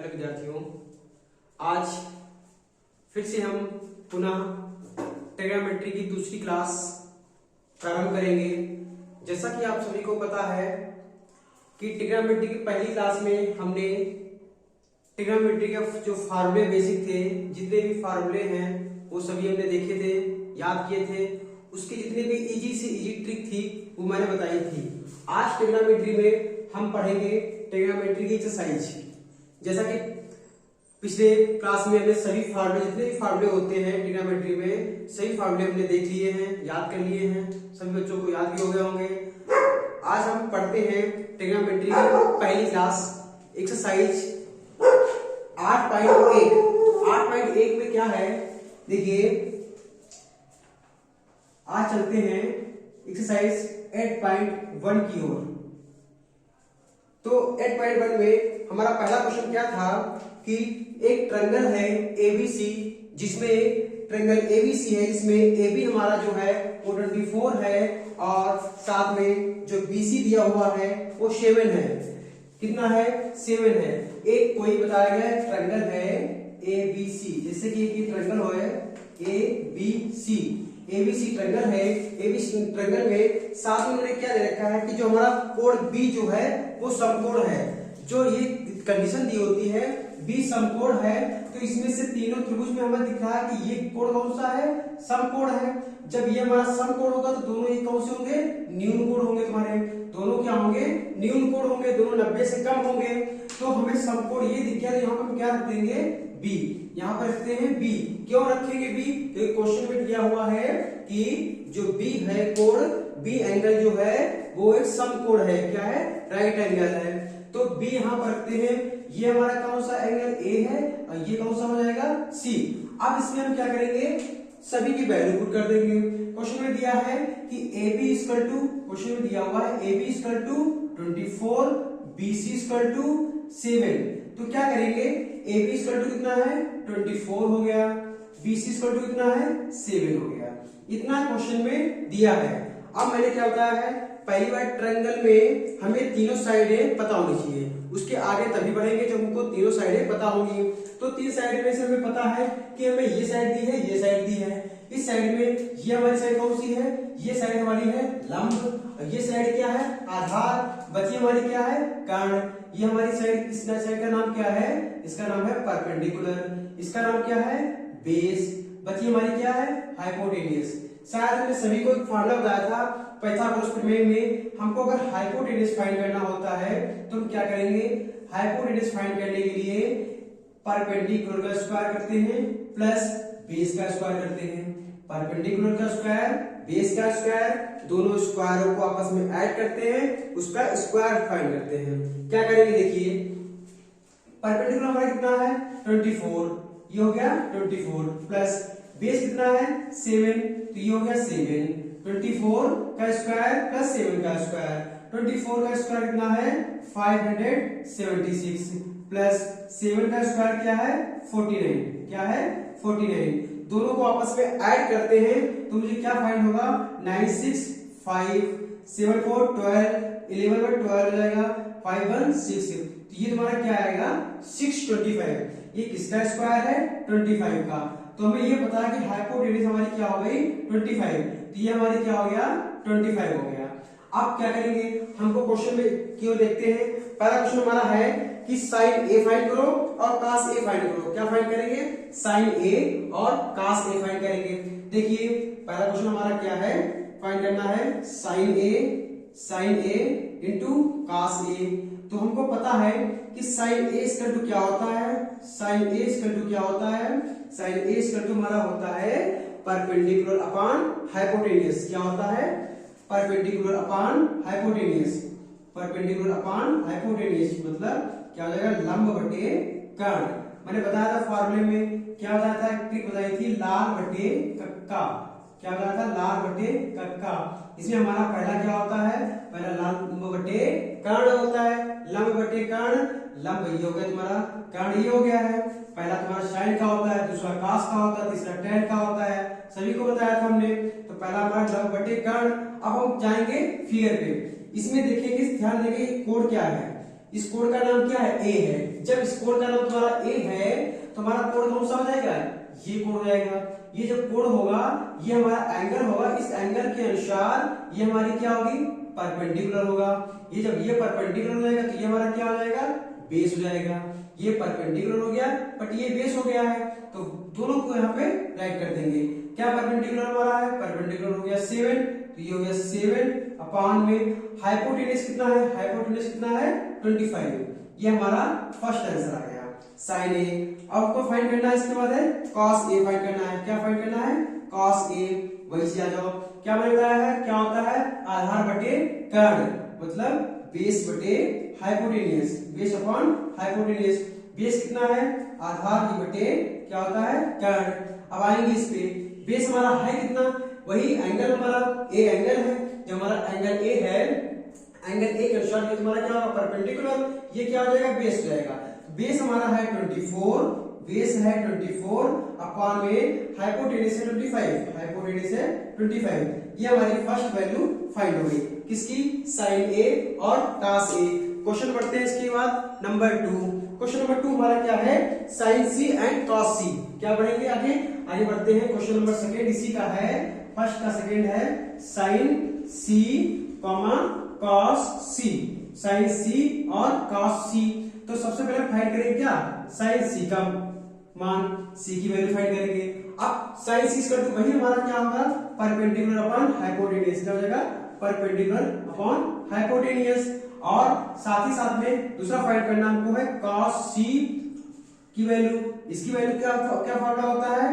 Hello विद्यार्थियों, आज फिर से हम पुनः ट्रिग्नोमेट्री की दूसरी क्लास प्रारंभ करेंगे। जैसा कि आप सभी को पता है कि ट्रिग्नोमेट्री की पहली क्लास में हमने ट्रिग्नोमेट्री के जो फार्मूले बेसिक थे, जितने भी फार्मूले हैं वो सभी हमने देखे थे, याद किए थे। उसकी जितनी भी इजी से इजी ट्रिक थी वो मैंने बताई थी। आज ट्रिग्नोमेट्री में हम पढ़ेंगे ट्रिग्नोमेट्री की एक्सरसाइज। जैसा कि पिछले क्लास में हमने सभी फार्मूले, जितने भी फार्मूले होते हैं ट्रिग्नोमेट्री में, सभी फार्मूले हमने देख लिए हैं, याद कर लिए हैं। सभी बच्चों को याद भी हो गए होंगे। आज हम पढ़ते हैं ट्रिग्नोमेट्री की पहली क्लास एक्सरसाइज 8.1। 8.1 में क्या है देखिए, आज चलते हैं एक्सरसाइज 8.1 की ओर। तो 8.1 में हमारा पहला क्वेश्चन क्या था कि एक ट्रायंगल है ABC, जिसमें ट्रायंगल ABC है, इसमें AB हमारा जो है वो 24 है और साथ में जो BC दिया हुआ है वो 7 है। कितना है? 7 है। एक कोई बताया गया ट्रायंगल है ABC, जैसे कि ये ट्रायंगल है ABC ट्रायंगल है। ABC ट्रायंगल में साथ में उन्होंने क्या दे रखा है कि जो हमारा कोण B जो है वो समकोण है। जो ये कंडीशन दी होती है B समकोण है, तो इसमें से तीनों त्रिभुज में हमें दिख रहा है कि ये कोण कौन सा है? समकोण है। जब ये हमारा समकोण होगा तो दोनों ये कौन से होंगे? न्यून कोण होंगे। तुम्हारे दोनों क्या होंगे? न्यून कोण होंगे। दोनों 90 से कम होंगे। तो हमें समकोण ये दिख गया, तो यहाँ पर हम क्या रख देंगे? B। यहाँ पर रखते हैं B। क्यों रखेंगे B? क्योंकि क्वेश्चन में दिया हुआ है कि जो B है कोण, B एंगल जो है वो एक समकोण है। क्या है? राइट एंगल है। तो B यहाँ पर रखते हैं। ये हमारा कौन सा एंगल A है और ये कौन सा हो जाएगा? C। अब इसमें हम क्या करेंगे? सभी की वैल्यू पुट कर देंगे। क्वेश्चन में दिया है कि AB इक्वल टू, क्वेश्चन में दिया हुआ है AB equal to 24, BC equal to 7। तो क्या करेंगे? AB इक्वल टू कितना है? 24 हो गया। BC इक्वल टू कितना है? 7 हो गया। इतना क्वेश्चन में दिया है। अब मैंने क्या बताया है, पहली बार ट्रायंगल में हमें तीनों साइडें पता होनी चाहिए। उसके आगे तभी बढ़ेंगे जब हमको तीनों साइडें पता होंगी। तो तीन साइड में से हमें पता है कि हमें ये साइड दी है, ये साइड दी है। इस साइड में ये हमारी साइड कौन सी है? ये साइड हमारी है लंब। और ये साइड क्या है? आधार। बची हमारी क्या है? कर्ण। ये हमारी साइड, इस साइड का नाम क्या है? इसका नाम है परपेंडिकुलर। इसका नाम क्या है? बेस। बची हमारी क्या है? हाइपोटेन्यूज। शायद हमने सभी को एक फार्मूला बताया था पाइथागोरस प्रमेय में। हमको अगर हाइपोटेन्यूज फाइंड करना होता है तो हम क्या करेंगे? हाइपोटेन्यूज फाइंड करने के लिए परपेंडिकुलर का स्क्वायर करते हैं प्लस बेस का स्क्वायर करते हैं। परपेंडिकुलर का स्क्वायर, बेस का स्क्वायर, दोनों स्क्वायरों को आपस में ऐड करते हैं, उसका स्क्वायर फाइंड करते हैं। क्या करेंगे देखिए, परपेंडिकुलर हमारा कितना है? 24। ये हो गया 24 प्लस बेस कितना है? 7। तो ये हो गया 7। 24 का स्क्वायर प्लस 7 का स्क्वायर। 24 का स्क्वायर कितना है? 576 प्लस 7 का स्क्वायर क्या है? 49। क्या है? 49। दोनों को आपस में ऐड करते हैं तो मुझे क्या फाइंड होगा? 9 6 5 7 4 12, 11 में 12 हो जाएगा, 5 1 6। तो ये तुम्हारा क्या आएगा? 625। ये किसका स्क्वायर है? 25 का। तो हमें ये पता है कि हाइपोटेन्यूज हमारी क्या हो गई? 25। तो ये हमारी क्या हो गया? 25 हो गया। अब क्या करेंगे? हमको क्वेश्चन में क्यों देखते हैं। पहला क्वेश्चन हमारा है कि साइन A फाइंड करो और cos A फाइंड करो। क्या फाइंड करेंगे? साइन A और cos A फाइंड करेंगे। देखिए पहला क्वेश्चन हमारा क्या है? फाइंड करना है sine A into cos A। तो हमको पता है कि साइन A इक्वल टू क्या होता है? साइन A इक्वल टू क्या होता है? साइन A इक्वल टू हमारा होता है परपेंडिकुलर अपॉन हाइपोटेन्यूज। क्या होता है? Perpendicular upon hypotenuse. Perpendicular upon hypotenuse मतलब क्या हो जाएगा? लंब बटे कर्ण। मैंने बताया था फॉर्मूले में, क्या बताया था? ट्रिक बताई थी, लाल बटे कक्का। क्या बताया था? लाल बटे कक्का। इसमें हमारा पहला क्या होता है? पहला लंब बटे कर्ण होता है। लंब बटे कर्ण, लंब ये हो गया तुम्हारा, कर्ण ये हो गया है। पहला तुम्हारा साइन का होता है, दूसरा cos का होता है, तीसरा tan का होता है। सभी को बताया था हमने। तो पहला हमारा लंब बटे कर्ण। अब हम जाएंगे फिगर पे। इसमें देखिए कि ध्यान देंगे कोण क्या है। इस कोण का नाम क्या है, ए है। जब इस कोण का नाम तुम्हारा ए है तो हमारा कोण कौन सा हो जाएगा, ये कोण हो जाएगा। ये जब कोण होगा ये हमारा एंगल होगा, इस एंगल के अनुसार ये हमारी क्या होगी, परपेंडिकुलर होगा। ये जब ये परपेंडिकुलर हो जाएगा तो ये हमारा क्या हो जाएगा, बेस हो जाएगा। ये परपेंडिकुलर हो गया बट ये बेस हो गया है, तो दोनों को यहाँ पे राइट कर देंगे। क्या परपेंडिकुलर हमारा है, परपेंडिकुलर हो गया 7, तो ये हो गया 7 अपॉन में हाइपोटेनस कितना है, हाइपोटेनस कितना है 25। ये हमारा फर्स्ट आंसर आ गया साइन ए। अब आपको फाइंड करना है, इसके बाद है कॉस ए फाइंड करना है। क्या फाइंड करना है, कॉस ए। वही से आ जाओ, क्या मैंने बताया है, क्या होता है, आधार बटे कर्ण, मतलब बेस बटे hypotenuse, base upon hypotenuse. Base कितना है, आधार की बटे क्या होता है, कर्ण। अब आएंगे इस पे, बेस हमारा है कितना, वही एंगल हमारा ए एंगल है। जो हमारा एंगल ए है, एंगल ए के अनुसार ये तुम्हारा क्या होगा, परपेंडिकुलर, ये क्या हो जाएगा, बेस हो जाएगा। बेस हमारा है 24, बेस है 24 अपॉन में हाइपोटेनस है 25, हाइपोटेनस है 25। ये हमारी फर्स्ट वैल्यू फाइंड हो गई, किसकी, साइन ए और कॉस ए। क्वेश्चन पढ़ते हैं इसके बाद नंबर 2। क्वेश्चन नंबर 2 हमारा क्या है, साइन सी एंड कॉस सी। क्या पढ़ेंगे आगे, आगे बढ़ते हैं। क्वेश्चन नंबर सेकेंड इसी का है, फर्स्ट का सेकेंड है साइन सी कॉमा कॉस सी, साइन सी और कॉस सी। तो सबसे पहले फाइंड करेंगे क्या, साइन सी का मान, सी की वैल्यू फाइंड करेंगे। अब साइन सी इक्वल टू वही हमारा क्या होगा, परपेंडिकुलर अपॉन हाइपोटेनियस। क्या हो जाएगा, परपेंडिकुलर अपॉन हाइपोटेनियस। और साथ ही साथ में दूसरा फाइंड करना हमको है कॉस सी की वैल्यू। इसकी वैल्यू क्या क्या फॉर्मूला होता है,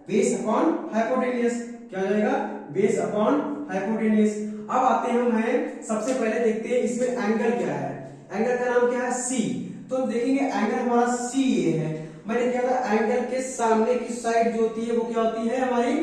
बेस अपॉन हाइपोटेनियस। क्या हो जाएगा, बेस अपॉन हाइपोटेनियस। अब आते हैं हम हैं, सबसे पहले देखते हैं इसमें एंगल क्या है। एंगल का नाम क्या है, सी। तो देखेंगे एंगल हमारा सी ये है। मैंने क्या था, एंगल के सामने की साइड जो होती है वो क्या होती है हमारी,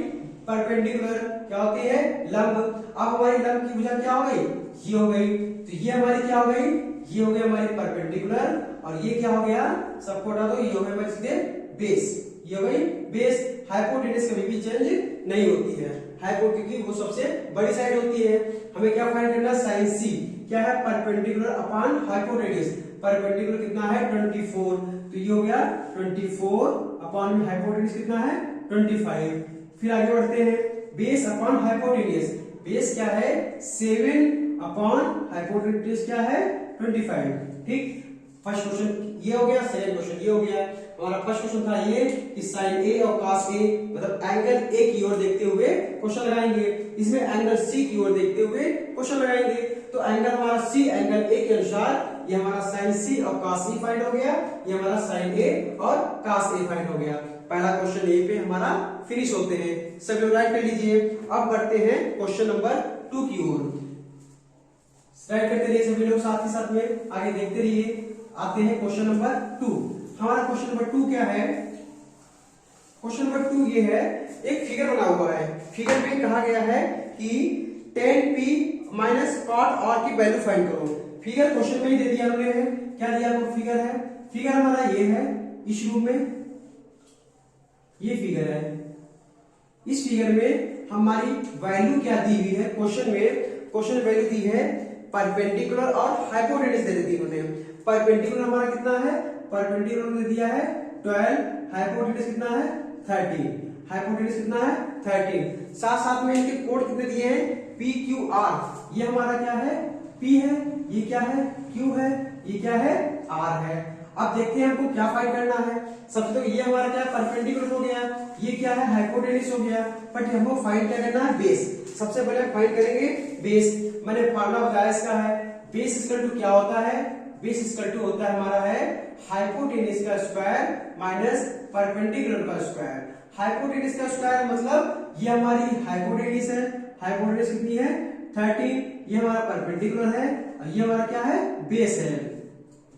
परपेंडिकुलर। क्या होती है, लंब। अब हमारी लंब की भुजा क्या हो गई, ये हो गई। तो ये हमारी क्या हो गई, ये हो गई हमारी परपेंडिकुलर, और ये क्या हो गया, सबको हटा दो, ये हो गया सीधे बेस। ये हो गई बेस। हाइपोटेनस कभी भी चेंज नहीं होती है, हाइपो क्योंकि वो सबसे बड़ी साइड होती है। हमें क्या फाइंड करना, साइन सी क्या है, परपेंडिकुलर अपॉन हाइपोटेनस। परपेंडिकुलर कितना है 24, तो ये हो गया 24 अपॉन में हाइपोटेनस कितना है 25। फिर आगे बढ़ते हैं, बेस अपॉन हाइपोटेनस। बेस क्या है 7 अपॉन हाइपोटेनस क्या है 25। ठीक, फर्स्ट क्वेश्चन ये हो गया, सेकंड क्वेश्चन ये हो गया। हमारा फर्स्ट क्वेश्चन था ये कि साइन ए और कॉस ए, मतलब एंगल ए की ओर देखते हुए क्वेश्चन लगाएंगे। इसमें एंगल सी की ओर देखते हुए क्वेश्चन लगाएंगे। तो एंगल हमारा सी एंगल ए के अनुसार ये हमारा साइन सी और कॉस सी फाइंड हो गया, ये हमारा साइन ए और कॉस ए फाइंड हो गया। पहला क्वेश्चन यहीं पे हमारा फिनिश होते हैं। सब लोग राइट कर लीजिए। अब बढ़ते हैं क्वेश्चन नंबर 2 की ओर। राइट करते रहिए सभी लोग, साथ ही साथ में आगे देखते रहिए। आते हैं क्वेश्चन नंबर 2। हमारा क्वेश्चन नंबर 2 क्या है, क्वेश्चन नंबर 2 ये है, एक फिगर बना हुआ है। फिगर में कहा गया है कि tan p minus cot r की वैल्यू फाइंड करो। फिगर क्वेश्चन में ही दे दिया हमने है, क्या दिया आपको, फिगर है, फिगर हमारा ये है, इस रूप में ये फिगर है। इस फिगर में हमारी वैल्यू क्या दी हुई है, क्वेश्चन में क्वेश्चन वैल्यू दी है परपेंडिकुलर और हाइपोटेनस दे दी उन्होंने। परपेंडिकुलर हमारा कितना है, परपेंडिकुलर ने दिया है 12, हाइपोटेनस कितना है 13, हाइपोटेनस कितना है 13। साथ साथ में इनके कोड कितने दिए हैं, पी क्यू आर। ये हमारा क्या है, पी है, ये क्या है, क्यू है, ये क्या है, आर है। अब देखते हैं हमको क्या फाइंड करना है। सबसे तो ये हमारा क्या है, परपेंडिकुलर हो गया, ये क्या है, हाइपोटेनस हो गया, बट हमको फाइंड क्या करना है, बेस। सबसे पहले फाइंड करेंगे बेस। मैंने फार्मूला बताया इसका है, बेस इक्वल टू क्या होता है, बेस इक्वल टू होता है हमारा है हाइपोटेनस का स्क्वायर माइनस परपेंडिकुलर का स्क्वायर। हाइपोटेनस का स्क्वायर मतलब ये हमारी हाइपोटेनस है, हाइपोटेनस कितनी है 13, ये हमारा परपेंडिकुलर है और ये हमारा क्या है, बेस है।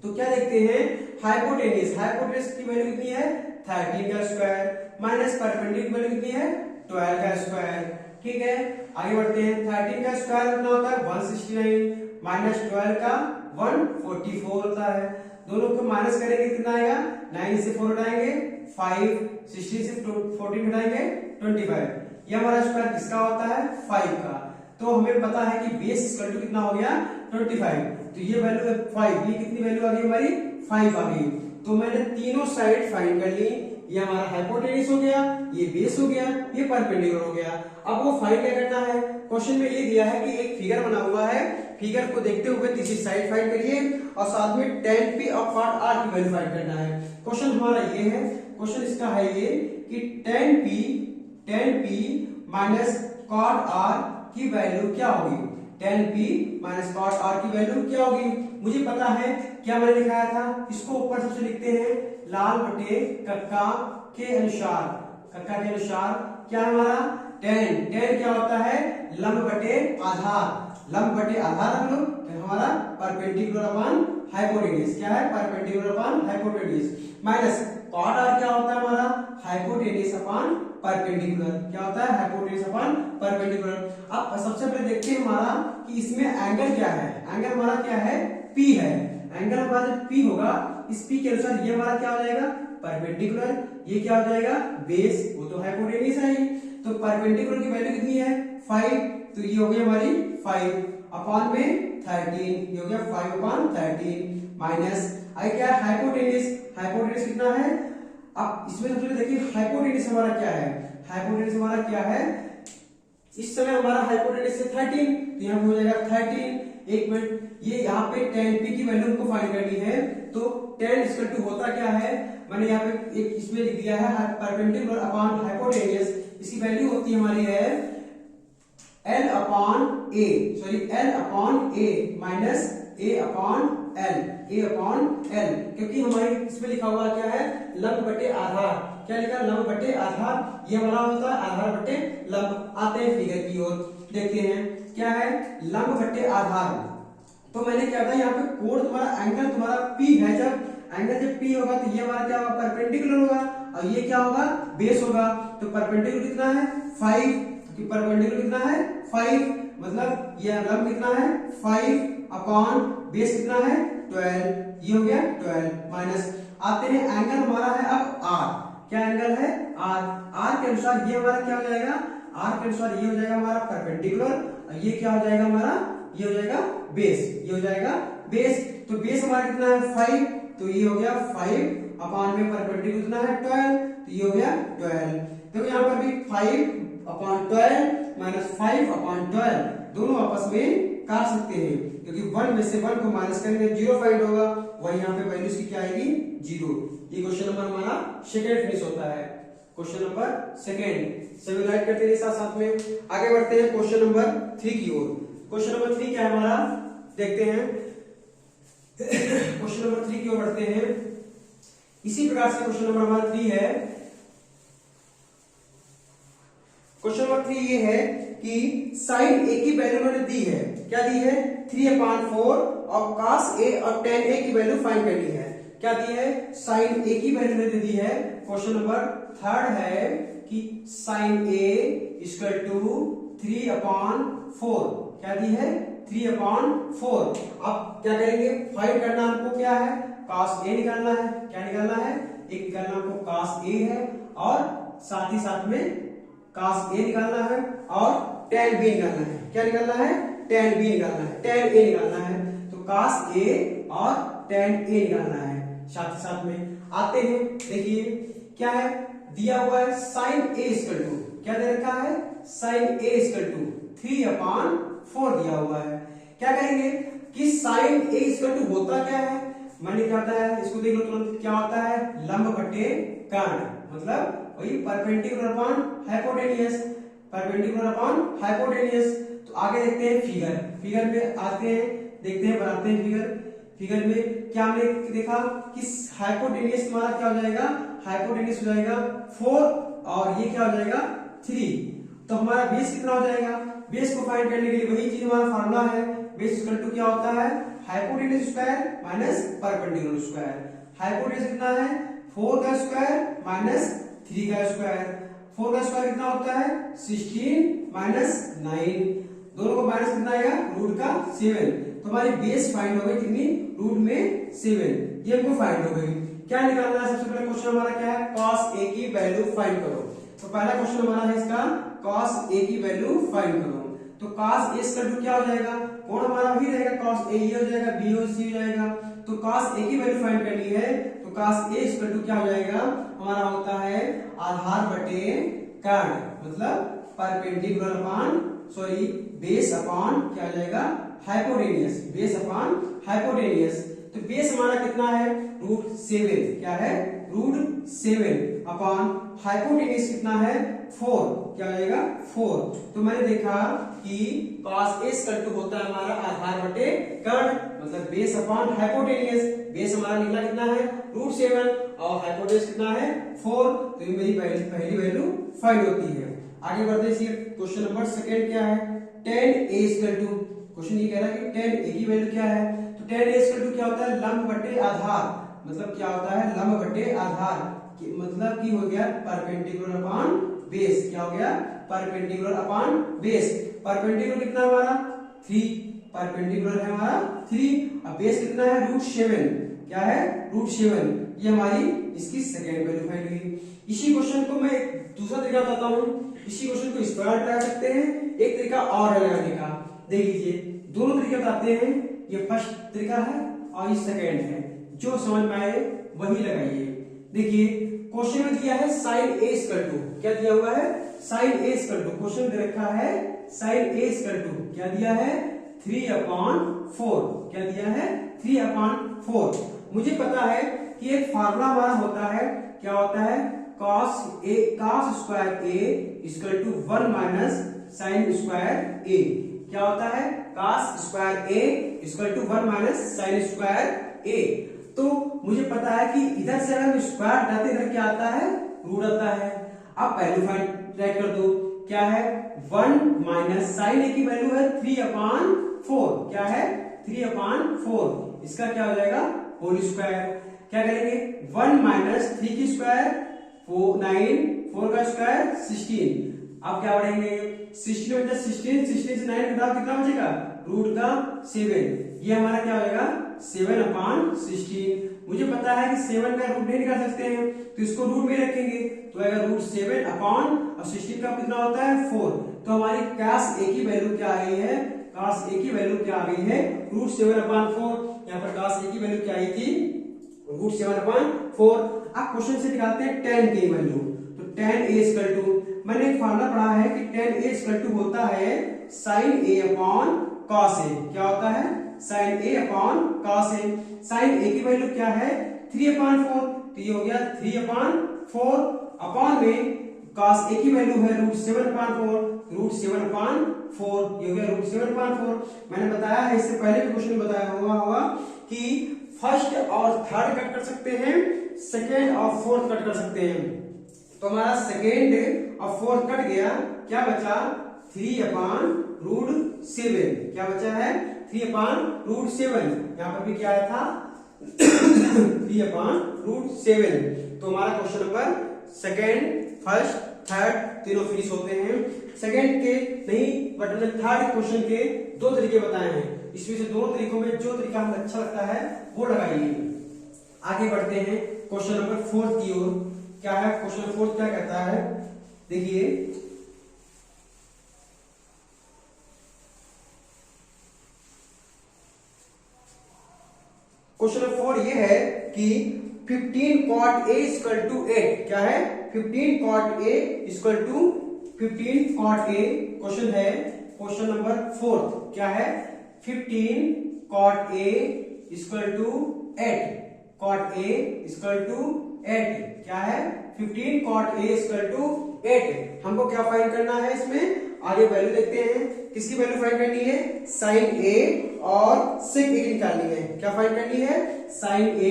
तो क्या देखते हैं, हाइपोटेनस, हाइपोटेनस की वैल्यू कितनी है 13 का स्क्वायर माइनस परपेंडिकुलर वैल्यू कितनी है 12 का स्क्वायर। ठीक है, आगे बढ़ते हैं। 13 का स्क्वायर कितना होता है 169 माइनस 12 का 144 होता है। दोनों को माइनस करेंगे कितना आएगा, 9 से 4 हटाएंगे 5, 16 से 14 हटाएंगे 25। ये हमारा स्क्वायर किसका होता है 5 का। तो हमें पता है कि बेस इक्वल टू कितना हो गया 25। तो ये वैल्यू है 5, ये कितनी वैल्यू आ गई हमारी 5 आ गई। तो मैंने तीनों साइड फाइंड कर ली, ये हमारा हाइपोटेन्यूज हो गया, ये बेस हो गया, ये परपेंडिकुलर हो गया। अब वो फाइंड क्या करना है, क्वेश्चन में ये दिया है कि एक फिगर बना हुआ है, फिगर को देखते हुए तीसरी साइड फाइंड करिए और साथ में tan p अपॉन r की वैल्यू फाइंड करना है। क्वेश्चन हमारा ये है, क्वेश्चन इसका है ये कि tan p minus cot r की वैल्यू क्या होगी, tan p minus cot r की वैल्यू क्या होगी। मुझे पता है क्या मैंने लिखाया था, इसको ऊपर सबसे लिखते हैं लाल बटे कक्का के अनुसार, कक्का के अनुसार क्या हमारा tan क्या होता है, लंब बटे आधार, लंब बटे आधार रख लो, तो हमारा परपेंडिकुलर अपॉन हाइपोटेन्यूज, क्या है perpendicular upon hypotenuse, minus cot r क्या होता है हमारा हाइपोटेन्यूज अपॉन परपेंडिकुलर, क्या होता है हाइपोटेन्यूज अपॉन परपेंडिकुलर। अब सबसे पहले देखते हैं हमारा कि इसमें एंगल क्या है, एंगल हमारा क्या है P है, एंगल हमारा जब P होगा, इस P के अनुसार ये हमारा क्या हो जाएगा परपेंडिकुलर, ये क्या हो जाएगा बेस, वो तो हाइपोटेन्यूज है ही। तो परपेंडिकुलर की वैल्यू कितनी है 5, तो ये हो गई हमारी 5 अपॉन में 13, ये हो गया 5 अपॉन 13 माइनस आई क्या है हाइपोटेन्यूज, हाइपोटेन्यूज कितना है। अब इसमें सबसे पहले देखिए हाइपोटेन्यूज हमारा क्या है, हाइपोटेन्यूज हमारा क्या है, इस समय हमारा हाइपोटेन्यूज है 13, तो यहाँ हो जाएगा 13। एक मिनट, ये यहाँ पे tan p की वैल्यू हमको फाइंड करनी है, तो tan इक्वल टू होता क्या है, मैंने यहाँ पे एक इसमें लिख दिया है परपेंडिकुलर अपॉन हाइपोटेन्यूज, इसकी वैल्यू होती है हमारी है L upon A, sorry L upon A minus A upon L, A upon L, क्योंकि हमारी इसमें लिखा हुआ क्या है लंब बटे आधार, क्या लिखा लंब बटे आधार, ये हमारा होता है आधार बटे लंब। आते हैं फिगर की ओर, देखते हैं क्या है लंब बटे आधार। तो मैंने क्या था यहाँ पे कोण तुम्हारा एंगल तुम्हारा P है, जब एंगल जब P होगा तो ये हमारा क्या होगा परपेंडिकुलर होगा, और ये क्या होगा बेस होगा। तो परपेंडिकुलर कितना है 5, कि परपेंडिकुलर कितना है 5, मतलब ये लंब कितना है 5 अपॉन बेस कितना है 12, ये हो गया 12 माइनस। आते हैं एंगल हमारा है अब R, क्या एंगल है R, R के अनुसार ये हमारा क्या हो जाएगा, R के अनुसार ये हो जाएगा हमारा परपेंडिकुलर, और ये क्या हो जाएगा हमारा, ये हो जाएगा बेस, ये हो जाएगा बेस। तो बेस हमारा कितना है 5, तो ये हो गया 5 अपॉन में परपेंडिकुलर कितना है 12, तो ये हो गया 12। तो यहाँ पर भी 5 अपॉन 12 माइनस 5 अपॉन 12 दोनों आपस में काट सकते हैं, क्योंकि 1 में से 1 को माइनस करेंगे 0 फाइंड होगा, वही यहाँ पे वैल्यू इसकी क्या आएगी 0। ये क्वेश्चन नंबर हमारा सेकंड फिनिश होता है, क्वेश्चन नंबर सेकंड। सभी राइट करते हैं साथ साथ में, आगे बढ़ते हैं क्वेश्चन नंबर 3 की ओर। क्वेश्चन नंबर 3 क्या है हमारा, देखते हैं क्वेश्चन नंबर 3 की ओर बढ़ते हैं। इसी प्रकार से क्वेश्चन नंबर हमारा 3 है, क्वेश्चन नंबर 3 ये है कि साइन a की वैल्यू मैंने दी है, क्या दी है 3/4, और cos a और tan a की वैल्यू फाइंड करनी है, क्या दी है साइन a की वैल्यू मैंने दी है। क्वेश्चन नंबर 3 है कि साइन a इक्वल टू 3/4, क्या दी है 3/4। अब क्या करेंगे फाइंड करना हमको, क्या है cos a निकालना है, क्या निकालना है एक निकालना हमको cos a है, और साथ ही साथ में cos a निकालना है, और tan b निकालना है, क्या निकालना है tan b निकालना है, tan a निकालना है। तो cos a और tan a निकालना है, साथ ही साथ में आते हैं। देखिए क्या है दिया हुआ है sin a इक्वल टू, क्या दे रखा है sin a इक्वल टू 3/4 दिया हुआ है। क्या करेंगे कि sin a इक्वल टू होता क्या है, मैंने क्या होता है इसको देख लो तुरंत, क्या होता है लंब बटे कर्ण, मतलब वही perpendicular upon hypotenuse, perpendicular upon hypotenuse. तो आगे देखते हैं फिगर, फिगर पे आते हैं, देखते हैं बनाते हैं फिगर। फिगर में क्या हमने देखा कि हाइपोटेन्यूज तुम्हारा क्या हो जाएगा, हाइपोटेन्यूज हो जाएगा 4, और ये क्या हो जाएगा 3। तो हमारा बेस कितना हो जाएगा, बेस को फाइंड करने के लिए वही चीज हमारा फार्मूला है, बेस इक्वल टू क्या होता है hypotenuse square minus perpendicular square. Hypotenuse कितना है 4 का स्क्वायर माइनस 3 का स्क्वायर, 4 का स्क्वायर कितना होता है 16 माइनस 9, दोनों को माइनस कितना आएगा रूट का 7। तो हमारी बेस फाइंड हो गई कितनी रूट में 7, ये हमको फाइंड हो गई। क्या निकालना है, सबसे पहले क्वेश्चन हमारा क्या है cos a की वैल्यू फाइंड करो। तो पहला क्वेश्चन हमारा है इसका cos a की वैल्यू फाइंड करो। तो cos a इक्वल टू क्या हो जाएगा, कोण हमारा वही रहेगा, cos a हो जाएगा, b हो c हो जाएगा। तो cos a की वैल्यू फाइंड करनी है, तो cos a इक्वल टू क्या हो जाएगा हमारा, होता है आधार बटे कर्ण, मतलब perpendicular upon sorry base upon क्या हो जाएगा, हाइपोटेनियस, बेस अपॉन हाइपोटेनियस। तो बेस हमारा कितना है, √7, क्या है √7 अपॉन हाइपोटेनियस कितना है 4, क्या हो जाएगा 4। तो मैंने देखा कि cos a इक्वल टू होता है हमारा आधार बटे कर्ण, मतलब बेस अपॉन हाइपोटेनियस। बेस हमारा निकला कितना है √7 और हाइपोटेनियस कितना है 4। तो ये मेरी पहली वैल्यू फाइंड होती है। आगे बढ़ते हैं, क्वेश्चन नंबर सेकंड क्या है, tan a equal to, question ये कह रहा है कि tan a की वैल्यू क्या है, तो tan a इक्वल टू क्या होता है, लंब बटे आधार, मतलब क्या होता है लंब बटे आधार, मतलब की हो गया परपेंडिकुलर अपॉन बेस, क्या हो गया परपेंडिकुलर अपॉन बेस। परपेंडिकुलर कितना हमारा 3, परपेंडिकुलर है हमारा 3, अब बेस कितना है √7, क्या है √7। ये हमारी इसकी सेकंड वैल्यू फाइंड हुई। इसी क्वेश्चन को मैं दूसरा तरीका बताता हूँ, इसी क्वेश्चन को इस प्रकार लगा सकते हैं, एक तरीका और है लगाने का। देख लीजिए, दोनों तरीके बताते हैं, ये फर्स्ट तरीका है और ये सेकंड है, जो समझ में आए वही लगाइए। देखिए क्वेश्चन में दिया है sin a इक्वल टू, क्या दिया हुआ है sin a equal to, question दे रखा है sin a इक्वल टू क्या दिया है 3/4, क्या दिया है 3/4। मुझे पता है कि एक फार्मूला हमारा होता है, क्या होता है cos square a equal to 1 माइनस sin स्क्वायर a, क्या होता है cos square a equal to 1 माइनस sin स्क्वायर a। तो मुझे पता है कि इधर से अगर स्क्वायर हटाते इधर क्या आता है रूट आता है। अब वैल्यू फाइंड कर दो, क्या है 1 माइनस साइन a की वैल्यू है 3/4, क्या है 3/4, इसका क्या हो जाएगा होल स्क्वायर। क्या करेंगे 1 माइनस 3 की स्क्वायर 9, 4 का स्क्वायर 16। अब क्या बढ़ेंगे 16 में 16 से 9 घटाओ कितना बचेगा रूट का 7, ये हमारा क्या हो जाएगा 7/16। मुझे पता है कि 7 का रूट नहीं निकाल सकते हैं, तो इसको रूट में रखेंगे, तो अगर √7/16 का कितना होता है 4। तो हमारी cos a की वैल्यू क्या आ गई है, cos a की वैल्यू क्या आ गई है √7/4। यहाँ पर cos a की वैल्यू क्या आई थी √7/4। अब क्वेश्चन से निकालते हैं tan की वैल्यू, तो tan a इक्वल टू, मैंने एक फार्मूला पढ़ा है कि tan a इक्वल टू होता है sin a/cos a, क्या होता है sin a/cos a। sin a की वैल्यू क्या है 3/4, तो ये हो गया 3/4 अपॉन में cos a की वैल्यू है √7/4, ये हो गया √7/4। मैंने बताया है, इससे पहले भी क्वेश्चन में बताया होगा कि फर्स्ट और थर्ड कट कर सकते हैं, सेकेंड और फोर्थ कट कर सकते हैं। तो हमारा सेकेंड और फोर्थ कट गया, क्या बचा 3/√7, क्या बचा है 3/√7। यहाँ पर भी क्या आया था 3/√7। तो हमारा question number second, first, third तीनों फिनिश होते हैं। सेकेंड के नहीं बट मैंने थर्ड क्वेश्चन के दो तरीके बताए हैं, इसमें से दोनों तरीकों में जो तरीका हमें अच्छा लगता है वो लगाइए। आगे बढ़ते हैं क्वेश्चन नंबर फोर्थ की ओर। क्या है क्वेश्चन फोर्थ, क्या कहता है देखिए, क्वेश्चन नंबर 4 ये है कि 15 cot a इक्वल टू 8, क्या है 15 cot a equal to 15 cot a। Question है क्वेश्चन नंबर 4 क्या है 15 cot a equal to 8, cot a equal to 8, क्या है 15 cot a इक्वल टू 8। हमको क्या फाइंड करना है, इसमें आगे वैल्यू देखते हैं, किसकी वैल्यू फाइंड करनी है sin a और sec a की निकालनी है। क्या फाइंड करनी है sin a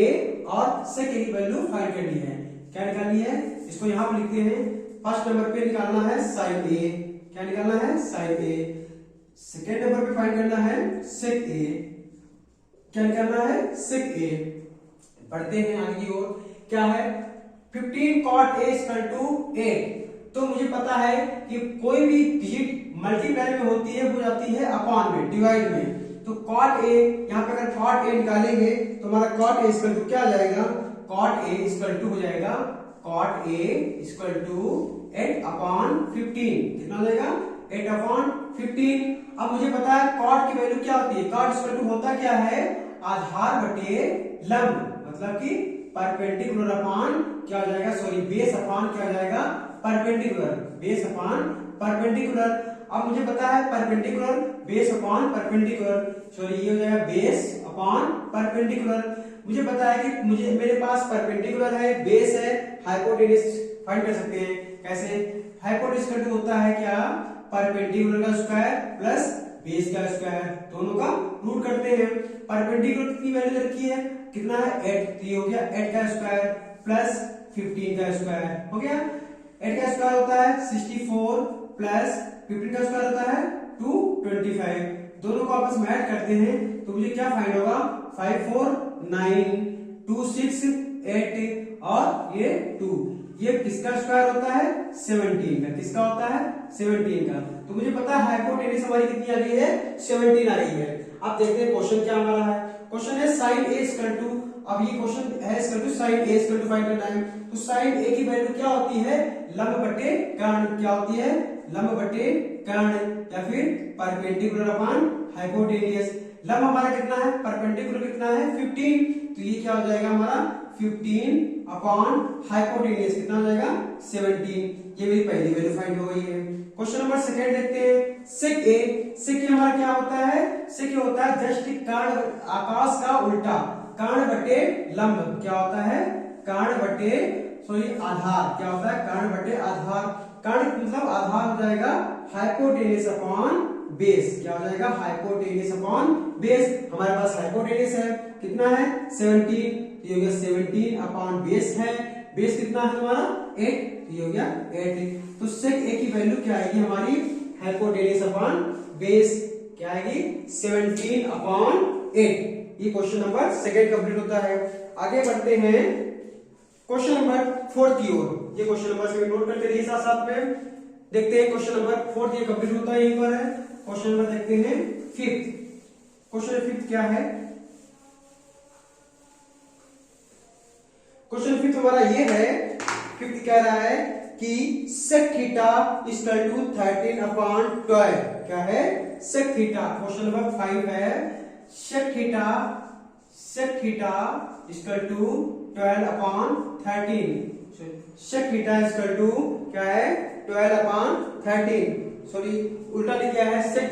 और sec a की वैल्यू फाइंड करनी है। क्या निकालनी है, इसको यहां पर लिखते हैं, फर्स्ट नंबर पे निकालना है sin a, क्या निकालना है sin a। सेकेंड नंबर पे फाइंड करना है sec a, क्या निकालना है sec a। पढ़ते हैं आगे की ओर, क्या है 15 cot a इक्वल टू 8। तो मुझे पता है कि कोई भी डिजिट मल्टीप्लाई में होती है वो जाती है अपॉन में, डिवाइड में। तो cot a, यहाँ पे अगर cot a निकालेंगे तो हमारा cot a इक्वल टू क्या आ जाएगा, cot a इक्वल टू हो जाएगा cot a इक्वल टू 8/15, कितना हो जाएगा 8/15। अब मुझे पता है कॉट की वैल्यू क्या होती है, कॉट इक्वल टू होता क्या है, आधार बटे लंब, मतलब कि परपेंडिकुलर अपॉन क्या हो जाएगा, सॉरी बेस अपॉन क्या हो जाएगा, परपेंडिकुलर, बेस अपॉन परपेंडिकुलर। अब मुझे पता है perpendicular base upon perpendicular, sorry ये हो जाएगा बेस अपॉन परपेंडिकुलर। मुझे पता है कि मुझे मेरे पास परपेंडिकुलर है, बेस है, हाइपोटेन्यूज फाइंड कर सकते हैं। कैसे, हाइपोटेन्यूज का होता है क्या, परपेंडिकुलर का स्क्वायर प्लस बेस का स्क्वायर, दोनों का रूट करते हैं। परपेंडिकुलर कितनी वैल्यू रखी है, कितना है 8, तो ये हो गया 8 का स्क्वायर प्लस 15 का स्क्वायर, हो गया 8 का स्क्वायर होता है 64 प्लस 15 का स्क्वायर होता है 225, दोनों को आपस में ऐड करते हैं तो मुझे क्या फाइंड होगा, 5 4 9 2 6 8 और ये 2, ये किसका स्क्वायर होता है, 17 का, किसका होता है 17 का। तो मुझे पता है हाइपोटेन्यूज हमारी कितनी आ गई है, 17 आ रही है। अब देखते हैं क्वेश्चन क्या हमारा है, क्वेश्चन है sin a इक्वल टू, अब ये क्वेश्चन है equal to sin a equal to find करना है, तो sin a की वैल्यू क्या होती है, लंब बटे कर्ण, क्या होती है, लंब बटे कर्ण, या फिर परपेंडिकुलर अपॉन हाइपोटेन्यूज। लंब हमारा कितना है, परपेंडिकुलर कितना है 15, तो ये क्या हो जाएगा हमारा 15 अपॉन हाइपोटेन्यूज कितना हो जाएगा 17। ये मेरी पहली वैल्यू फाइंड हो गई है। क्वेश्चन नंबर सेकंड देखते हैं, sec a, sec a हमारा क्या होता है, sec a होता है जस्ट कर्ण, आकाश का उल्टा, कर्ण बटे लंब, क्या होता है, कर्ण बटे सॉरी आधार, क्या होता है, कर्ण बटे आधार, कर्ण मतलब आधार हो जाएगा हाइपोटेन्यूज अपॉन बेस, क्या हो जाएगा, हाइपोटेन्यूज अपॉन बेस। हमारे पास हाइपोटेन्यूज है कितना है 17, तो ये हो गया 17 अपॉन बेस है, बेस कितना है हमारा 8, तो ये हो गया 8। तो sec a की वैल्यू क्या आएगी हमारी, हाइपोटेन्यूज अपॉन बेस क्या आएगी 17 अपॉन 8। ये क्वेश्चन नंबर सेकंड कंप्लीट होता है। आगे बढ़ते हैं क्वेश्चन नंबर 4 की ओर, ये क्वेश्चन नंबर से नोट करते रहिए साथ साथ में। देखते हैं क्वेश्चन नंबर 4 ये कंप्लीट होता है, यहीं पर है। क्वेश्चन नंबर देखते हैं 5th, क्वेश्चन 5th क्या है, क्वेश्चन 5th हमारा ये है, 5th कह रहा है कि sec theta equal to 13 upon 12, क्या है sec थीटा। क्वेश्चन नंबर 5 है sec theta equal to 12 upon 13, sec theta equal to क्या है 12 अपॉन 13, सॉरी उल्टा लिख गया है, sec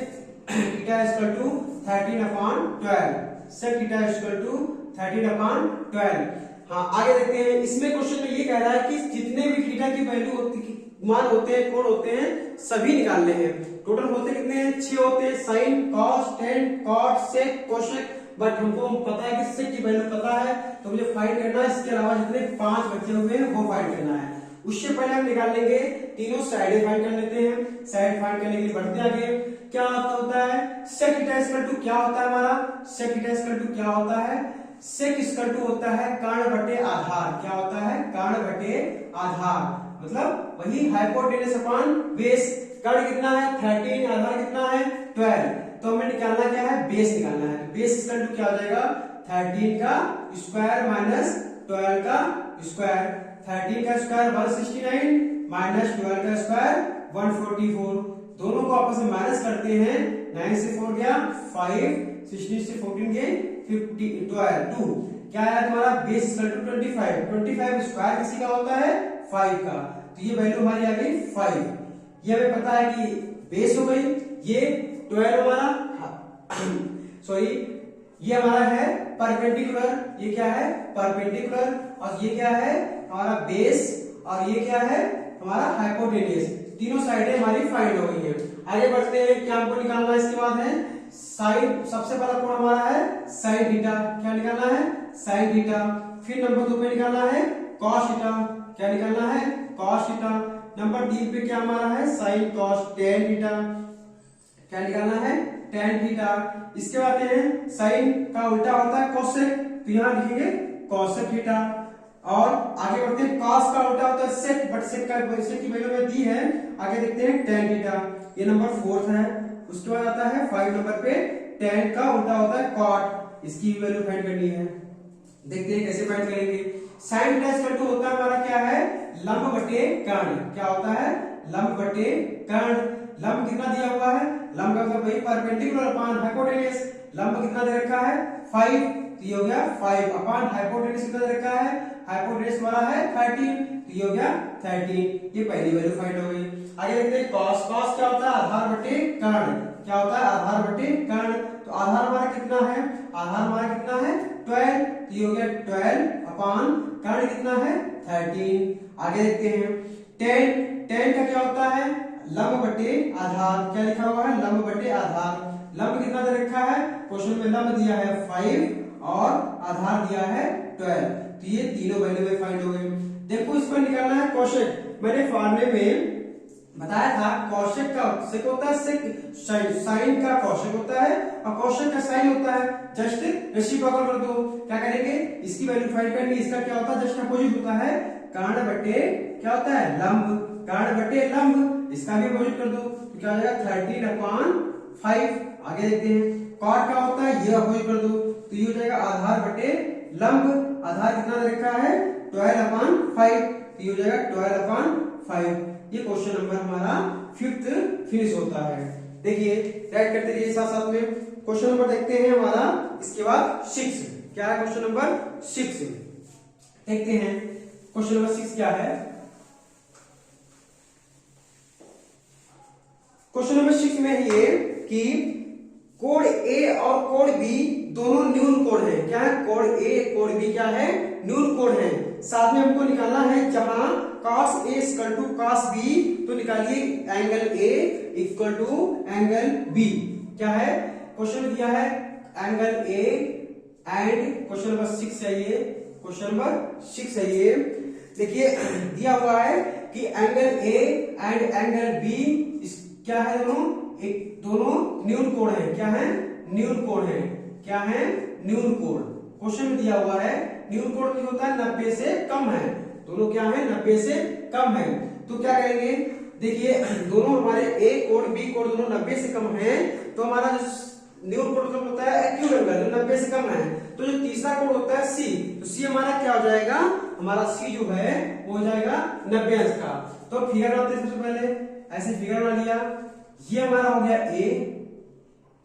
theta equal to 13 upon 12, sec theta equal to 13 upon 12। हाँ आगे देखते हैं, इसमें क्वेश्चन में ये कह रहा है कि जितने भी थीटा की वैल्यू होती मान होते हैं, कोण होते हैं, सभी निकालने हैं। टोटल होते कितने हैं, 6 होते हैं, sine cos tan cot sec cosec, but हमको पता है कि सेक की वैल्यू पता है, तो मुझे फाइंड करना है, इसके अलावा जितने 5 बचे हुए हैं वो फाइंड करना है। उससे पहले हम निकाल लेंगे तीनों साइड फाइंड कर लेते हैं। साइड फाइंड करने के लिए बढ़ते आगे, क्या होता है सेक थीटा इक्वल टू क्या होता है हमारा, सेक थीटा इक्वल टू क्या होता है, सेक इक्वल टू होता है कर्ण बटे आधार, क्या होता है कर्ण बटे आधार, मतलब वही हाइपोटेन्यूज अपॉन बेस। कर्ण कितना है 13, आधार कितना है 12, तो हमें निकालना क्या है, बेस निकालना है। बेस इक्वल टू क्या हो जाएगा 13 का स्क्वायर माइनस 12 का स्क्वायर, 13 का स्क्वायर 169 माइनस 12 का स्क्वायर 144, दोनों को आपस में माइनस करते हैं, 9 से 4 गया 5, 16 से 14 गए 12, 2 क्या आया तुम्हारा, बेस इक्वल टू 25, 25 स्क्वायर किसी का होता है 5 का, तो ये वैल्यू हमारी आ गई 5। ये हमें पता है कि बेस हो गई, ये 12 हमारा सॉरी ये हमारा है परपेंडिकुलर, ये क्या है परपेंडिकुलर, और ये क्या है हमारा बेस, और ये क्या है हमारा हाइपोटेन्यूज, तीनों साइडें हमारी फाइंड हो गई है। आगे बढ़ते हैं, क्या हमको निकालना है, इसके बाद है साइन, सबसे पहला कोण हमारा है साइन थीटा, क्या निकालना है साइन थीटा, फिर नंबर 2 पे निकालना है कॉस थीटा, क्या निकालना है कॉस थीटा, नंबर 3 पे क्या हमारा है साइन कॉस टेन थीटा, क्या निकालना है टेन थीटा। इसके बाद है साइन का उल्टा होता है कोसेक, तो यहां लिखेंगे कोसेक थीटा, और आगे बढ़ते हैं कॉस का उल्टा होता है सेक, बट सेक का सेक की वैल्यू में दी है, आगे देखते हैं टेन थीटा, ये नंबर 4 है। उसके बाद आता है 5 नंबर पे टेन का उल्टा होता है कॉट, इसकी वैल्यू फाइंड करनी है, देखते हैं कैसे फाइंड करेंगे। साइन थीटा इक्वल टू होता है हमारा क्या है लंब बटे कर्ण, क्या होता है लंब बटे कर्ण, लंब कितना दिया हुआ है, लंब का मतलब वही परपेंडिकुलर अपॉन हाइपोटेन्यूज, लंब कितना दे रखा है 5, तो ये हो गया 5 अपॉन हाइपोटेन्यूज कितना दे रखा है, हाइपोटेन्यूज हमारा है 13, तो ये हो गया 13, ये पहली वैल्यू फाइंड हो गई। आगे देखते हैं cos, cos क्या होता है आधार बटे कर्ण, क्या होता है आधार बटे कर्ण, तो आधार हमारा कितना है, आधार हमारा कितना है 12, तो ये हो गया 12 अपॉन कर्ण कितना है 13। आगे देखते हैं tan, tan का क्या होता है लंब बटे आधार, क्या लिखा हुआ है लंब बटे आधार, लंब कितना दे रखा है, क्वेश्चन में लंब दिया है 5 और आधार दिया है 12, तो ये तीनों वैल्यू में फाइंड हो गए। देखो इसको निकालना है कोशेक, मैंने फॉर्मूले में बताया था कोशेक का सेक होता है सेक, साइन का कोशेक होता है और कोशेक का साइन होता है, जस्ट रेसिप्रोकल कर दो। क्या करेंगे इसकी वैल्यू फाइंड करनी, इसका क्या होता है जस्ट अपोजिट होता है कर्ण बटे क्या होता है लंब, कर्ण बटे लंब, इसका भी अपोजिट कर दो तो क्या हो जाएगा 13 अपॉन 5। आगे देखते हैं कॉट क्या होता है, ये अपोजिट कर दो तो ये हो जाएगा आधार बटे लंब, आधार कितना दे रखा है 12 अपॉन 5, तो ये हो जाएगा 12 अपॉन 5। ये क्वेश्चन नंबर हमारा 5th फिनिश होता है। देखिए राइट करते रहिए साथ साथ में। क्वेश्चन नंबर देखते हैं हमारा इसके बाद 6, क्या है क्वेश्चन नंबर 6, देखते हैं क्वेश्चन नंबर 6 क्या है। क्वेश्चन नंबर 6 में ये कि कोड ए और कोड बी दोनों न्यून कोड है, क्या है कोड ए कोड बी क्या है न्यून कोड है। साथ में हमको निकालना है जहां cos A equal to cos B, तो निकालिए angle A equal to angle B, क्या है क्वेश्चन में दिया है angle A and question number 6 है ये, क्वेश्चन नंबर 6 है ये। देखिए दिया हुआ है कि angle A and angle B क्या है दोनों न्यून कोण है, क्या है न्यून कोण है, क्या है न्यून कोण। क्वेश्चन में दिया हुआ है न्यून कोण क्या होता है 90 से कम है, दोनों क्या है 90 से कम है, तो क्या करेंगे देखिए दोनों हमारे ए कोण बी कोण दोनों 90 से कम है, तो हमारा जो न्यून कोण मतलब होता है एक्यूट एंगल जो 90 से कम है, तो जो तीसरा कोण होता है सी, तो सी हमारा क्या हो जाएगा, हमारा सी जो है वो हो जाएगा 90 अंश का। तो फिगर बनाते हैं सबसे पहले, ऐसे फिगर बना लिया, ये हमारा हो गया ए,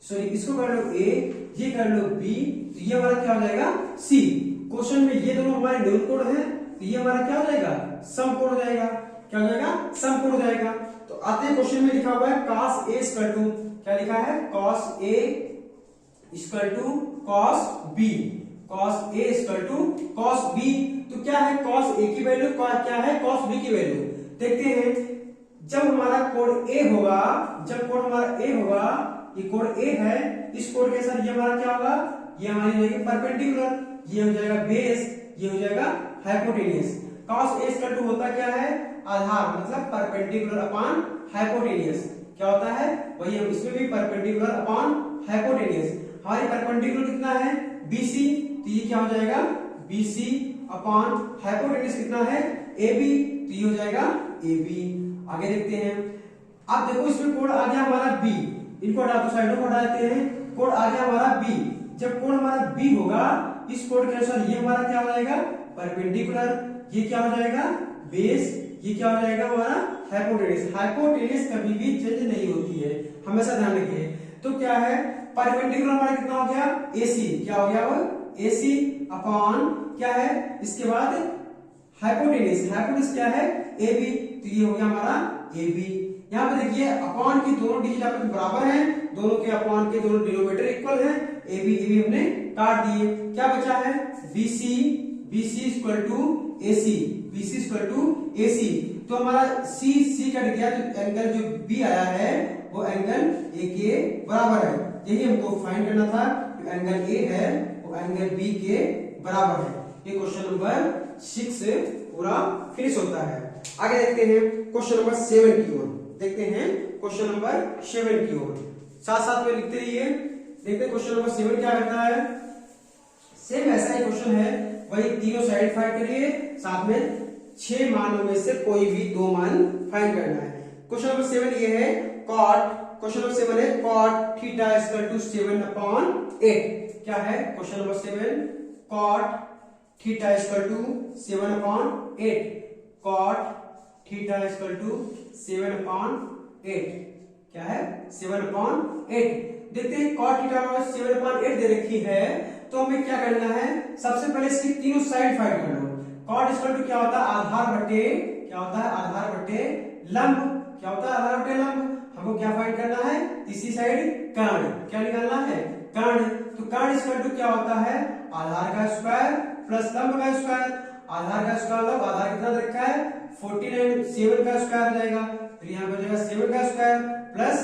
सॉरी इसको कर लो ए, ये कर लो बी, तो ये हमारा क्या हो जाएगा सी। क्वेश्चन में ये दोनों हमारे न्यून कोण है, तो ये हमारा क्या हो जाएगा समकोण हो जाएगा, क्या हो जाएगा समकोण हो जाएगा। तो आते हैं क्वेश्चन में लिखा हुआ है cos A इक्वल टू, क्या लिखा है cos A equal to cos B, cos A equal to cos B, तो क्या है cos A की वैल्यू क्या है cos B की वैल्यू। देखते हैं जब हमारा कोण A होगा, जब कोण हमारा A होगा, ये कोण A है, इस कोण के साथ ये हमारा क्या होगा, ये हमारी हो जाएगी परपेंडिकुलर, ये हो जाएगा बेस, ये हो जाएगा hypotenuse. cos A equal to होता क्या है आधार मतलब परपेंडिकुलर अपॉन हाइपोटेनियस, क्या होता है वही हम इसमें भी परपेंडिकुलर अपॉन हाइपोटेनियस। हमारी परपेंडिकुलर कितना है BC, तो ये क्या हो जाएगा BC अपॉन हाइपोटेनियस कितना है AB, तो ये हो जाएगा AB। आगे देखते हैं, अब देखो इसमें कोण आ गया हमारा B, इनको हटा दो साइडों को हटा देते हैं, कोण आ गया हमारा B, जब कोण हमारा B होगा इस कोण के अनुसार ये हमारा क्या हो जाएगा परपेंडिकुलर, ये क्या हो जाएगा बेस, ये क्या हो जाएगा हमारा हाइपोटेनियस। हाइपोटेनियस कभी भी चेंज नहीं होती है, हमेशा ध्यान रखिए। तो क्या है परपेंडिकुलर हमारा कितना हो गया AC, क्या हो गया वो AC अपॉन क्या है इसके बाद हाइपोटेनियस, हाइपोटेनियस क्या है AB, तो ये हो गया हमारा AB। यहाँ पे देखिए अपॉन की दोनों डिजिट आपस में बराबर हैं, दोनों के अपॉन के दोनों डिनोमिनेटर इक्वल हैं, AB AB हमने काट दिए, क्या बचा है BC, BC equal to AC, BC equal to AC, तो हमारा C कट गया, तो एंगल जो B आया है वो एंगल A के बराबर है, यही हमको फाइंड करना था, एंगल A है वो एंगल B के बराबर है। ये क्वेश्चन नंबर 6 पूरा फिनिश होता है। आगे देखते हैं क्वेश्चन नंबर 7 की ओर, देखते हैं क्वेश्चन नंबर 7 की ओर, साथ साथ में लिखते रहिए। देखते हैं क्वेश्चन नंबर 7 क्या करता है, सेम ऐसा ही क्वेश्चन है, वही तीनों साइड फाइंड करिए, साथ में 6 मानों में से कोई भी 2 मान फाइंड करना है। क्वेश्चन नंबर 7 ये है cot, क्वेश्चन नंबर 7 है cot थीटा इक्वल टू 7/8, क्या है question number 7 cot theta equal to 7/8, cot theta equal to 7/8। क्या है 7/8। देखते हैं cot थीटा हमें 7/8 दे रखी है, तो हमें क्या करना है, सबसे पहले इसकी तीनों साइड फाइंड कर लो। cot इक्वल टू क्या होता है, आधार बटे क्या होता है, आधार बटे लंब। क्या होता है, आधार बटे लंब। हमको क्या फाइंड करना है, तीसरी साइड कर्ण, क्या निकालना है, कर्ण। तो कर्ण इक्वल टू क्या होता है, आधार का स्क्वायर प्लस लंब का स्क्वायर। आधार का स्क्वायर मतलब आधार कितना दे रखा है 49, 7 का स्क्वायर हो जाएगा, तो यहाँ पे हो जाएगा 7 का स्क्वायर प्लस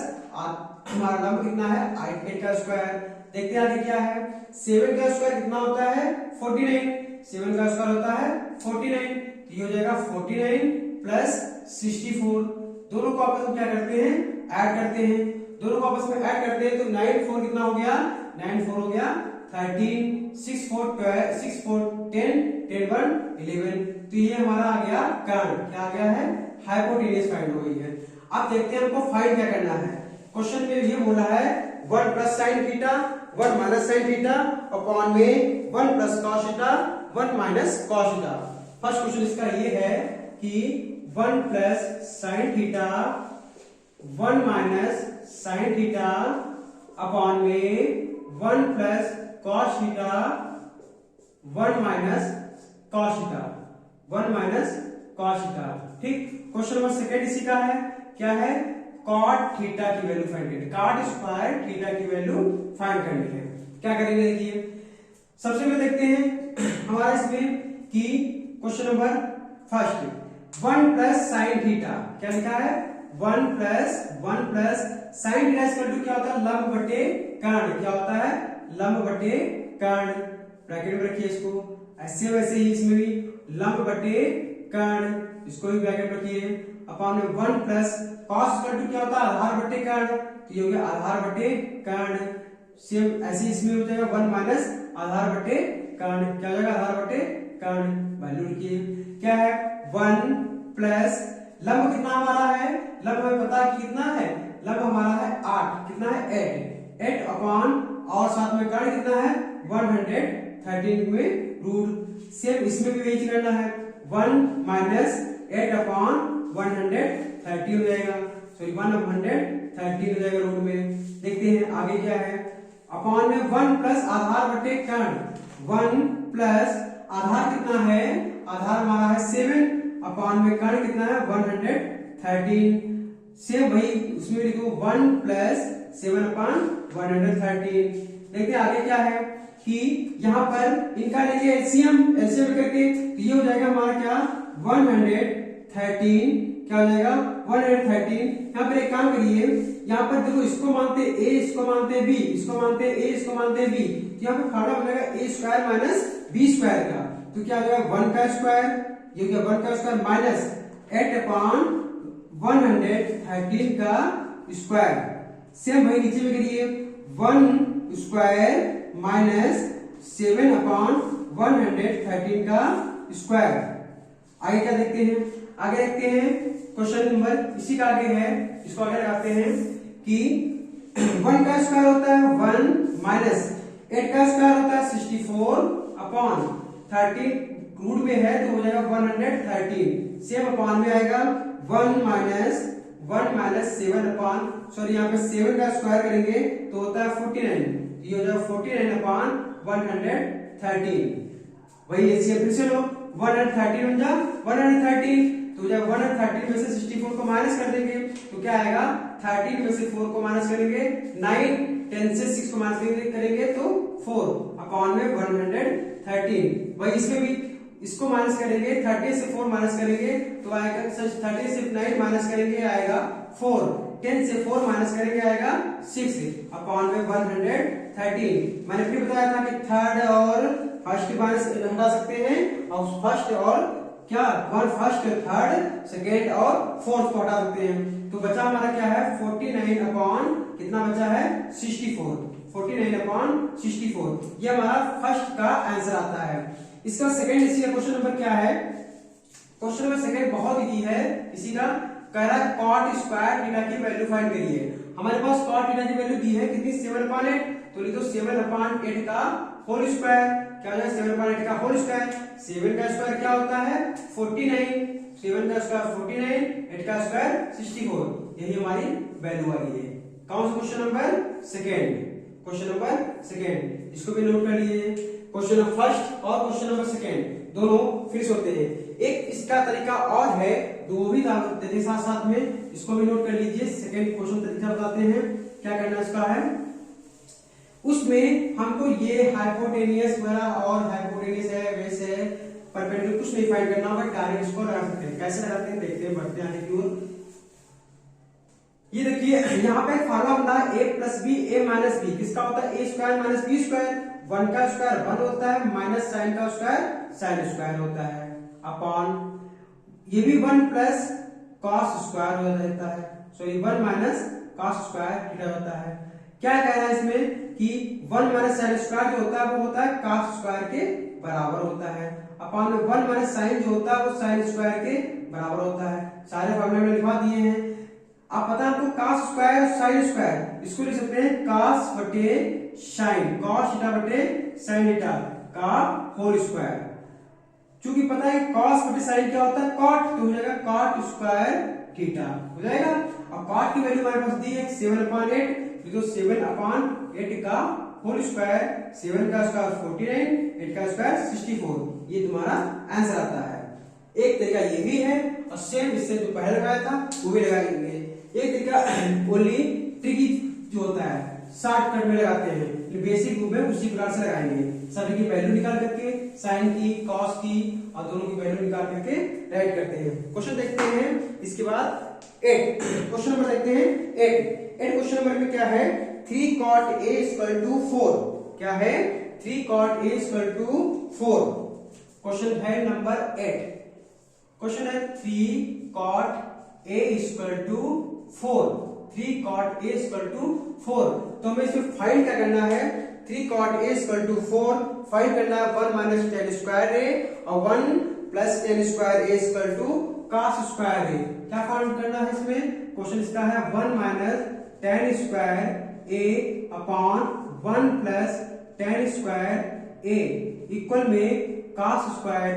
हमारा लंब कितना है 8 का स्क्वायर। देखते हैं आगे क्या है, 7 का स्क्वायर कितना होता है 49, 7 का स्क्वायर होता है 49, तो ये हो जाएगा 49 प्लस 64। दोनों को आपस में क्या करते हैं, ऐड करते हैं। दोनों को आपस में ऐड करते हैं तो 9 4 कितना हो गया, 9 4 हो गया 13, 6 4 12, 6 4 10, 10 1 11। तो ये हमारा आ गया कर्ण, क्या आ गया है, हाइपोटेन्यूज फाइंड हो गई है। अब देखते हैं हमको फाइंड क्या करना है। क्वेश्चन में ये बोला है 1 plus sine theta 1 minus sine theta upon में 1 plus cos theta 1 minus cos theta. First question इसका ये है कि 1 plus sine theta 1 minus sine theta upon में 1 plus cos theta 1 minus cos theta 1 minus cos theta. ठीक, question number second इसी का है, क्या है, cot थीटा की वैल्यू फाइंड करनी है, cot स्क्वायर थीटा की वैल्यू फाइंड करनी है। क्या करेंगे, देखिए सबसे पहले देखते हैं हमारा इसमें कि question number first 1 plus sine theta, क्या लिखा है 1 plus sine theta equal to क्या होता है, लंब बटे कर्ण। क्या होता है, लंब बटे कर्ण। ब्रैकेट में रखिए इसको, ऐसे वैसे ही इसमें भी लंब बटे कर्ण, इसको भी ब्रैकेट में रखिए। अपॉन में 1 प्लस कॉस इक्वल टू क्या होता है, आधार बटे कर्ण, तो ये हो गया आधार बटे कर्ण। सेम ऐसे इसमें हो जाएगा 1 माइनस आधार बटे कर्ण, क्या हो जाएगा, आधार बटे कर्ण। वैल्यू लिखिए, क्या है 1 प्लस लंब कितना हमारा है, लंब हमें पता है कि कितना है, लंब हमारा है 8, कितना है 8 अपॉन और साथ में कर्ण कितना है 113 में रूट। सेम इसमें भी वही करना है, 1 माइनस 8 अपॉन 113 हो जाएगा, सॉरी 113 हो जाएगा रूट में। देखते हैं आगे क्या है, अपॉन में 1 प्लस आधार बटे कर्ण, 1 प्लस आधार कितना है, आधार हमारा है 7 अपॉन में कर्ण कितना है 113। सेम वही उसमें लिखो 1 प्लस 7 अपॉन 113। देखते हैं आगे क्या है कि यहाँ पर इनका लेंगे एलसीएम करके, तो ये हो जाएगा हमारा क्या 113, क्या हो जाएगा 113। यहाँ पर एक काम करिए, यहाँ पर देखो इसको मानते a, इसको मानते b, इसको मानते a, इसको मानते b, तो यहाँ पे फार्मूला बनेगा a square minus b square का, तो क्या हो जाएगा 1 का स्क्वायर, ये क्या 1 का स्क्वायर माइनस 8 अपॉन 113 का स्क्वायर। सेम वही नीचे में करिए 1 स्क्वायर माइनस 7 अपॉन 113 का स्क्वायर। आगे क्या देखते हैं, आगे देखते हैं क्वेश्चन नंबर इसी का आगे है, इसको आगे लगाते हैं कि 1 का स्क्वायर होता है 1 माइनस 8 का स्क्वायर होता है 64 अपॉन 13 रूट में है तो हो जाएगा 113। सेम अपॉन में आएगा 1 माइनस 7 अपॉन, सॉरी यहाँ पे 7 का स्क्वायर करेंगे तो होता है 49, ये हो जाएगा 49 अपॉन 113। वही एलसीएम फिर से लो, 113 बन जा 113, तो जब 113 में से 64 को माइनस कर देंगे तो क्या आएगा, 13 में से 4 को माइनस करेंगे 9, 10 से 6 को माइनस करेंगे तो 4 अपॉन में 113। वही इसमें भी इसको माइनस करेंगे, 30 से 4 माइनस करेंगे तो आएगा 30 से 9 माइनस करेंगे आएगा 4, 10 से 4 माइनस करेंगे आएगा 6 अपॉन में 113। मैंने फिर बताया था कि थर्ड और फर्स्ट माइनस हटा सकते हैं और फर्स्ट और क्या फर्स्ट थर्ड सेकेंड और फोर्थ को हटा सकते हैं, तो बचा हमारा क्या है 49 अपॉन कितना बचा है 64, 49 अपॉन 64। ये हमारा फर्स्ट का आंसर आता है। इसका सेकंड इसी का क्वेश्चन नंबर क्या है, क्वेश्चन नंबर सेकंड बहुत इजी है, इसी का कह रहा है cot स्क्वायर थीटा की वैल्यू फाइंड करिए। हमारे पास cot थीटा की वैल्यू दी है कितनी 7/8, तो लिखो 7/8 का होल स्क्वायर, क्या हो जाएगा 7/8 का होल स्क्वायर। 7 का स्क्वायर क्या होता है 49, 7 का स्क्वायर 49, 8 का स्क्वायर 64। यही हमारी वैल्यू आ रही है। कौन सा question number second, question number second, इसको भी नोट कर लिए। क्वेश्चन नंबर फर्स्ट और क्वेश्चन नंबर सेकेंड दोनों फिर से होते हैं। एक इसका तरीका और है, दो भी देते साथ साथ में, इसको भी नोट कर लीजिए। सेकेंड क्वेश्चन तरीका बताते हैं, क्या करना इसका है, उसमें हमको ये हाइपोटेनियस वाला और हाइपोटेनियस है वैसे है परपेंडिकुलर कुछ नहीं फाइंड करना होगा, डायरेक्ट इसको लगा सकते हैं। कैसे लगाते हैं देखते हैं, बढ़ते हैं आगे की ओर। ये देखिए यहाँ पे फार्मूला बनता है a plus B A minus B, किसका होता है a square minus B square, 1 का स्क्वायर 1 होता है माइनस साइन का स्क्वायर साइन स्क्वायर होता है, अपॉन ये भी 1 प्लस कॉस स्क्वायर हो जाता है, sorry 1 minus cos square theta होता है। क्या कह रहा है इसमें कि 1 माइनस साइन स्क्वायर जो होता है वो होता है कॉस स्क्वायर के बराबर होता है, अपॉन में 1 माइनस साइन जो होता है वो साइन स्क्वायर के बराबर होता है। सारे फॉर्मूले में लिखवा दिए हैं। आप पता है आपको cos स्क्वायर और sin स्क्वायर, इसको लिख सकते हैं cos बटे sin, cos थीटा बटे sin थीटा का होल स्क्वायर। चूंकि पता है cos बटे sin क्या होता है cot, तो हो जाएगा cot स्क्वायर थीटा हो जाएगा। अब cot की वैल्यू हमारे पास दी है 7/8, तो 7/8 का होल स्क्वायर, 7 का स्क्वायर 49, 8 का स्क्वायर 64, ये तुम्हारा आंसर आता है। एक तरीका ये भी है और सेम इससे जो पहले लगाया था वो भी लगाएंगे। एक तरीका ओनली ट्रिकी जो होता है शॉर्टकट में लगाते हैं, बेसिक रूप में उसी प्रकार से लगाएंगे। सभी की वैल्यू निकाल करके साइन की कॉस की और दोनों की वैल्यू निकाल करके राइट करते हैं। क्वेश्चन देखते हैं इसके बाद 8 क्वेश्चन नंबर देखते हैं 8 क्वेश्चन नंबर में क्या है 3 cot a इक्वल टू 4, क्या है 3 cot a equal to 4। Question है नंबर 8, क्वेश्चन है 3 cot a equal to 4, 3 cot a equal to 4। तो हमें इसमें फाइंड क्या करना है, 3 cot a equal to 4 find करना है 1 माइनस टेन स्क्वायर a और 1 plus tan square a equal to cos square a। क्या फाइंड करना है इसमें, क्वेश्चन इसका है 1 minus tan square a upon 1 plus tan square a equal में cos square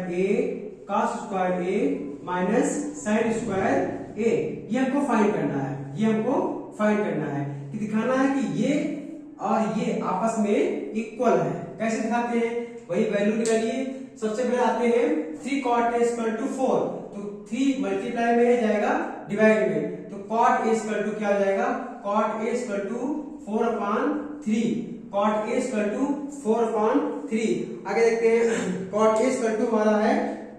a minus sine square a। ये हमको फाइंड करना है, ये हमको फाइंड करना है कि दिखाना है कि ये और ये आपस में इक्वल है। कैसे दिखाते हैं, वही वैल्यू निकालिए। सबसे पहले आते हैं 3 cot a इक्वल टू 4, तो 3 मल्टीप्लाई में जाएगा डिवाइड में, तो cot a इक्वल टू क्या हो जाएगा, cot a equal to 4/3, cot a equal to 4/3। आगे देखते हैं cot a इक्वल टू हमारा है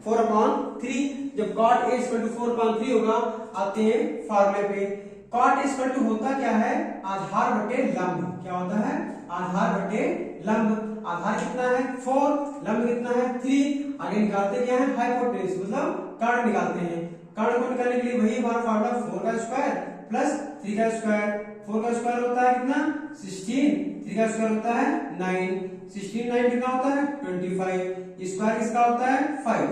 4/3। जब cot a इक्वल टू 4/3 होगा, आते हैं फार्मूले पे। cot a इक्वल टू होता क्या है, आधार बटे लंब। क्या होता है, आधार बटे लंब। आधार कितना है 4, लंब कितना है 3। आगे निकालते क्या है, हाइपोटेन्यूज मतलब कर्ण निकालते हैं। कर्ण को निकालने के लिए वही हमारा फार्मूला 4 का स्क्वायर प्लस 3 का स्क्वायर। 4 का स्क्वायर होता है कितना 16, 3 का स्क्वायर होता है 9, 16 9 कितना होता है 25, स्क्वायर किसका होता है 5,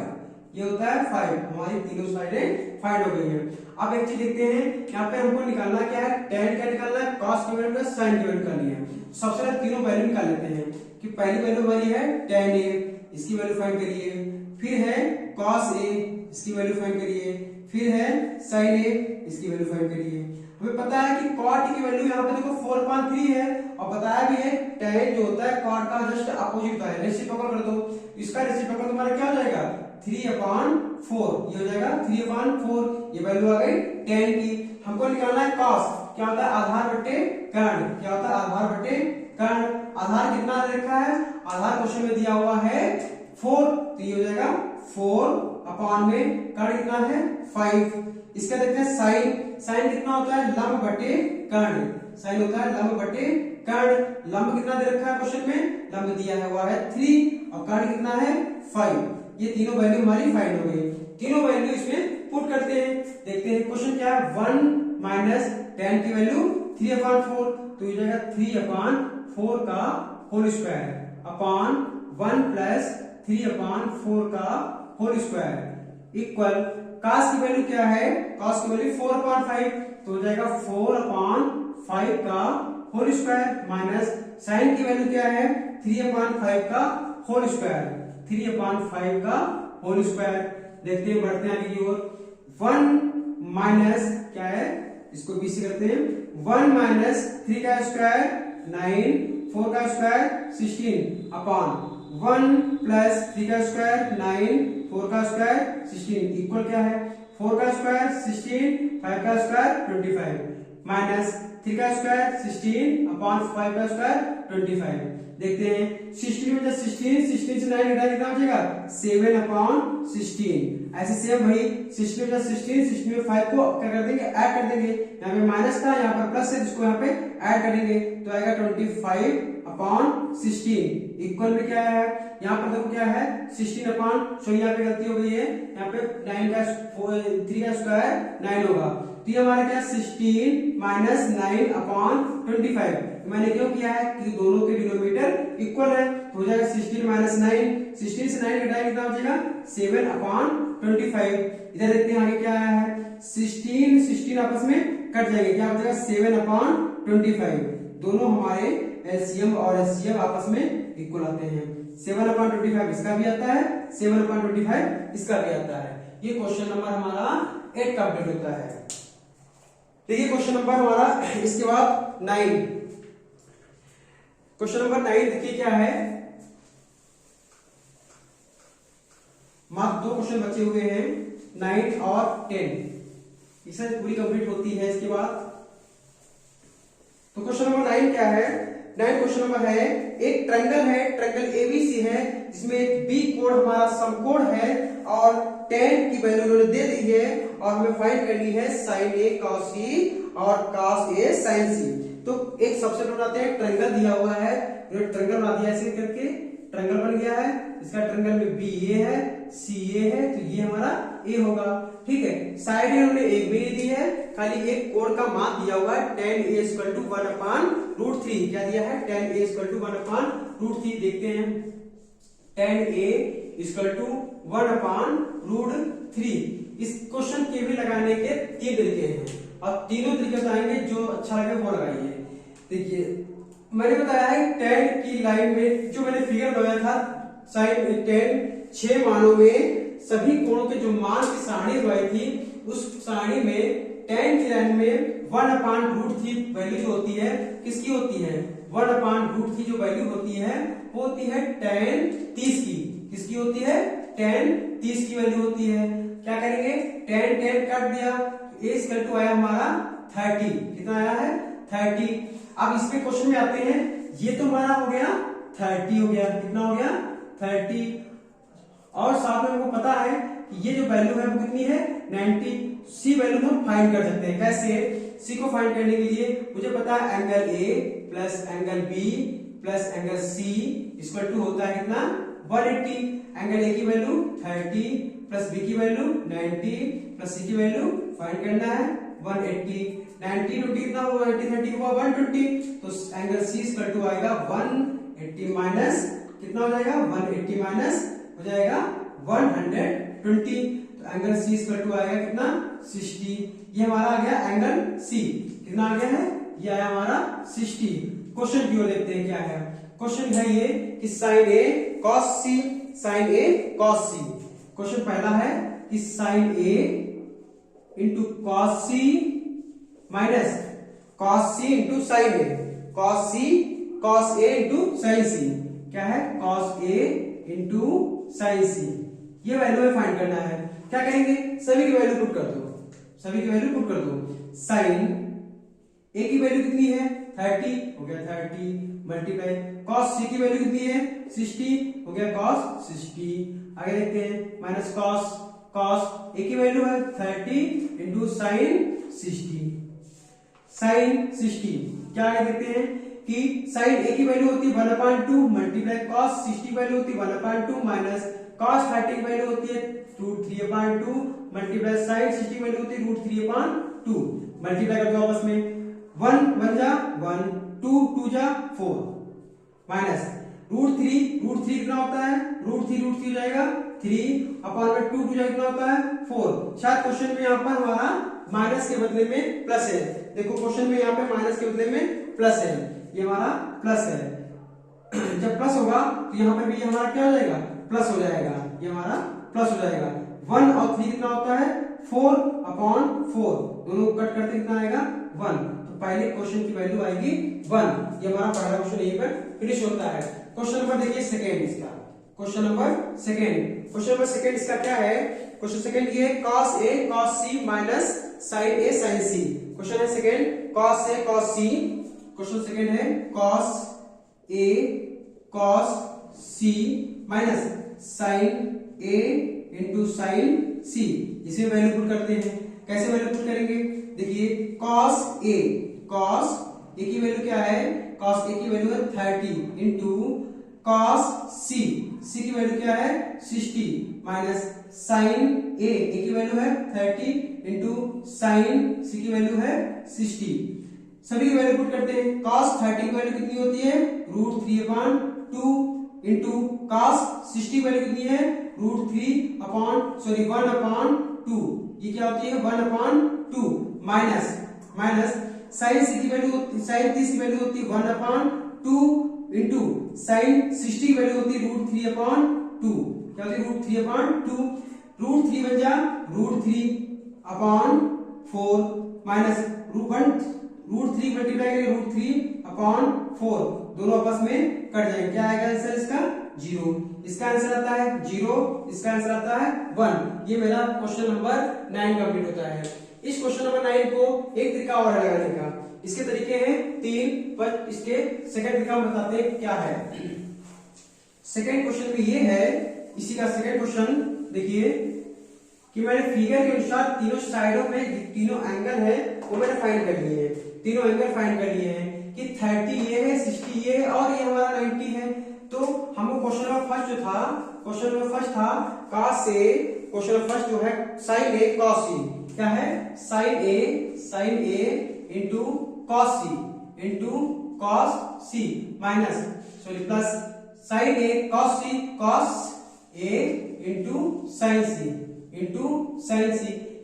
ये होता है 5। हमारी तीनों साइडें फाइंड हो गई है। अब एक चीज देखते हैं, यहाँ पे हमको निकालना क्या है, tan क्या निकालना है, cos की वैल्यू प्लस sin की वैल्यू निकालनी है। सबसे पहले तीनों वैल्यू निकाल लेते हैं कि पहली वैल्यू हमारी है tan a, इसकी वैल्यू फाइंड करिए, फिर है cos a, इसकी वैल्यू फाइंड करिए, फिर है sin a, इसकी वैल्यू फाइंड करिए। हमें पता है कि cot की वैल्यू यहाँ पे देखो 4/3 है और बताया भी है tan जो होता है cot का जस्ट अपोजिट होता है। रेसिप्रोकल कर दो, इसका रेसिप्रोकल तुम्हारा क्या हो जाएगा 3/4, ये हो जाएगा 3/4। ये वैल्यू आ गई tan की। हमको निकालना है cos, क्या होता है आधार बटे कर्ण, क्या होता है आधार बटे कर्ण। आधार कितना रखा है, आधार क्वेश्चन में दिया हुआ है 4, तो ये हो जाएगा 4 में कर्ण कितना है 5। इसका देखते हैं साइन, साइन कितना होता है लंब बटे कर्ण, साइन होता है लंब बटे कर्ण। लंब कितना दे रखा है क्वेश्चन में, लंब दिया है हुआ है 3 और कर्ण कितना है 5। ये तीनों वैल्यू हमारी फाइंड हो गई। तीनों वैल्यू इसमें पुट करते हैं, देखते हैं क्वेश्चन क्या है 1 माइनस tan की वैल्यू 3/4, तो ये जाएगा 3/4 का होल स्क्वायर अपॉन 1 प्लस 3/4 का होल स्क्वायर इक्वल cos की वैल्यू क्या है, cos की वैल्यू 4/5, तो हो जाएगा 4/5 का होल स्क्वायर माइनस sin की वैल्यू क्या है 3/5 का होल स्क्वायर, 3/5 का होल स्क्वायर। देखते हैं बढ़ते हैं आगे की ओर। 1 माइनस क्या है इसको बी से करते हैं। 1 माइनस 3 का स्क्वायर 9, 4 का स्क्वायर 16 अपॉन 1 प्लस 3 का स्क्वायर 9, 4 का स्क्वायर 16 इक्वल क्या है 4 का स्क्वायर 16, 5 का स्क्वायर 25 माइनस 3 का स्क्वायर 16 अपॉन 5 का स्क्वायर 25। देखते हैं 16 में 16 से 9 घटा कितना हो जाएगा 7 अपॉन 16। ऐसे सेम भाई 16 में 16 में 5 को क्या कर देंगे ऐड कर देंगे। यहाँ पे माइनस था यहाँ पर प्लस है जिसको यहाँ पे ऐड करेंगे तो आएगा 25 अपॉन 16 इक्वल में क्या है यहाँ पर देखो क्या है 16 अपॉन सॉरी यहाँ पे गलती हो गई है यहाँ पे 9 का 3 का स्क्वायर 9 होगा तो ये हमारा क्या 16 माइनस 9 अपॉन 25। मैंने क्यों किया है कि दोनों के डिनोमिनेटर इक्वल है तो हो जाएगा 16 माइनस 9 16 से 9 घटाएंगे कितना हो जाएगा 7 अपॉन 25। इधर देखते हैं आगे क्या आया है 16 आपस में कट जाएंगे क्या हो जाएगा 7 अपॉन 25। दोनों हमारे एलसीएम और एचसीएफ आपस में इक्वल आते हैं। 7 अपॉन 25 इसका भी आता है 7 अपॉन 25 इसका भी आता है। ये क्वेश्चन नंबर हमारा 8 कंप्लीट होता है। देखिए क्वेश्चन नंबर हमारा इसके बाद 9। क्वेश्चन नंबर 9 देखिए क्या है मात्र 2 क्वेश्चन बचे हुए हैं 9 और 10 इसे पूरी कंप्लीट होती है। इसके बाद तो क्वेश्चन नंबर 9 क्या है 9 क्वेश्चन नंबर है एक ट्रायंगल है ट्रायंगल एबीसी है जिसमें एक बी कोण हमारा समकोण है और tan की वैल्यू उन्होंने दे दी है और हमें फाइंड करनी है sin A cos C और cos A sin C। तो एक सबसे बनाते हैं ट्रायंगल दिया हुआ है ट्रायंगल बना दिया ऐसे करके ट्रायंगल बन गया है इसका ट्रायंगल में बी ए है सी ए है तो ये हमारा ए होगा ठीक है। साइड में उन्होंने एक भी नहीं दी है खाली एक कोण का मान दिया हुआ है tan A = 1/√3 क्या दिया है tan A = 1/√3 देखते हैं tan A = 1/√3। इस क्वेश्चन के भी लगाने के 3 तरीके हैं और तीनों तरीके बताएंगे जो अच्छा लगे वो लगाइए। देखिए मैंने बताया है tan की लाइन में जो मैंने फिगर बनाया था sin tan 6 मानों में सभी कोणों के जो मान की सारणी बनाई थी उस सारणी में tan की लाइन में 1/√3 वैल्यू जो होती है किसकी होती है 1/√3 जो वैल्यू होती है वो होती है tan 30 की किसकी होती है tan 30 की वैल्यू होती है। क्या करेंगे tan काट दिया A = आया हमारा 30 कितना आया है 30। अब इसमें क्वेश्चन में आते हैं ये तो हमारा हो गया 30 हो गया कितना हो गया 30 और साथ में हमको पता है कि ये जो वैल्यू है वो कितनी है 90। सी वैल्यू हम फाइंड कर सकते हैं कैसे सी को फाइंड करने के लिए मुझे पता है angle A plus angle B plus angle C equal to होता है कितना 180। एंगल ए की वैल्यू 30 प्लस बी की वैल्यू 90 प्लस सी की वैल्यू फाइंड करना है 180। 90 20 कितना हुआ 90 30 हुआ 120 तो एंगल सी इक्वल टू आएगा 180 माइनस कितना हो जाएगा 180 माइनस हो जाएगा 120 तो एंगल सी इक्वल टू आएगा कितना 60। ये हमारा आ गया एंगल सी कितना आ गया है ये आया हमारा 60। क्वेश्चन की ओर देखते हैं क्या है। क्वेश्चन है ये कि sin A cos C sin A cos C। Question पहला है कि sin A into cos C minus cos C into sin A cos C cos A into sin C क्या है cos A into sin C ये value में find करना है। क्या करेंगे सभी की वैल्यू पुट कर दो सभी की वैल्यू पुट कर दो। sin A की वैल्यू कितनी है 30 हो गया 30 मल्टीप्लाई cos C की वैल्यू कितनी है 60 हो गया cos 60। आगे देखते हैं माइनस cos A की वैल्यू है 30 इंटू साइन 60 साइन 60। क्या आगे देखते हैं कि साइन A की वैल्यू होती है 1/2 मल्टीप्लाई cos 60 वैल्यू होती है 1/2 माइनस cos 30 की वैल्यू होती है √3/2 मल्टीप्लाई साइन 60 वैल्यू होती है √3/2 मल्टीप्लाई कर दो आपस में 1 1 जा 1 2 2 जा 4 माइनस √3 कितना होता है √3 हो जाएगा 3 अपॉन में 2 2 जा कितना होता है 4। शायद क्वेश्चन में यहाँ पर हमारा माइनस के बदले में प्लस है। देखो क्वेश्चन में यहाँ पे माइनस के बदले में प्लस है ये हमारा प्लस है। जब प्लस होगा तो यहाँ पे भी हमारा क्या हो जाएगा प्लस हो जाएगा ये हमारा प्लस हो जाएगा। 1 और 3 कितना होता है 4/4, दोनों कट करते कितना आएगा 1। तो पहले क्वेश्चन की वैल्यू आएगी 1। ये हमारा पहला क्वेश्चन यहीं पर फिनिश होता है। क्वेश्चन नंबर देखिए सेकेंड इसका, क्वेश्चन नंबर सेकेंड इसका क्या है, क्वेश्चन सेकेंड ये है cos A cos C minus sin A sin C। Question है second cos A cos C, question second है cos A cos C minus sin A into sin C। इसे value put करते हैं, कैसे value put करेंगे, देखिए cos A की value क्या है, cos A की वैल्यू है 30 इंटू cos C की वैल्यू क्या है 60 माइनस sin A की वैल्यू है 30 इंटू sin C की वैल्यू है 60। सभी की वैल्यू पुट करते हैं। cos 30 की वैल्यू कितनी होती है √3/2 इंटू cos 60 की वैल्यू कितनी है √1/2, ये क्या होती है 1/2 माइनस sin C की वैल्यू sin 30 की वैल्यू होती है 1/2 इंटू sin 60 की वैल्यू होती है √3/2, क्या होती है √3/2, √3 बन जा √3/4 माइनस √3 मल्टीप्लाई करेंगे √3/4, दोनों आपस में कट जाएंगे, क्या आएगा आंसर इसका 0। इसका आंसर आता है 0, इसका आंसर आता है 1। ये मेरा क्वेश्चन नंबर 9 कंप्लीट होता है। इस क्वेश्चन नंबर 9 को एक तरीका और है लगाने का, इसके तरीके हैं 3, पर इसके सेकंड तरीका बताते हैं क्या है। सेकंड क्वेश्चन में ये है, इसी का सेकंड क्वेश्चन देखिए कि मैंने फिगर के अनुसार तीनों साइडों में तीनों एंगल है वो मैंने फाइंड कर लिए हैं, तीनों एंगल फाइंड कर लिए हैं कि 30 ये है, 60 ये है और ये हमारा 90 है। तो हमको क्वेश्चन नंबर फर्स्ट जो था, क्वेश्चन नंबर फर्स्ट था cos A, question number first जो है sin A cos C, क्या है sin A into cos C minus plus sin A cos A into sin C।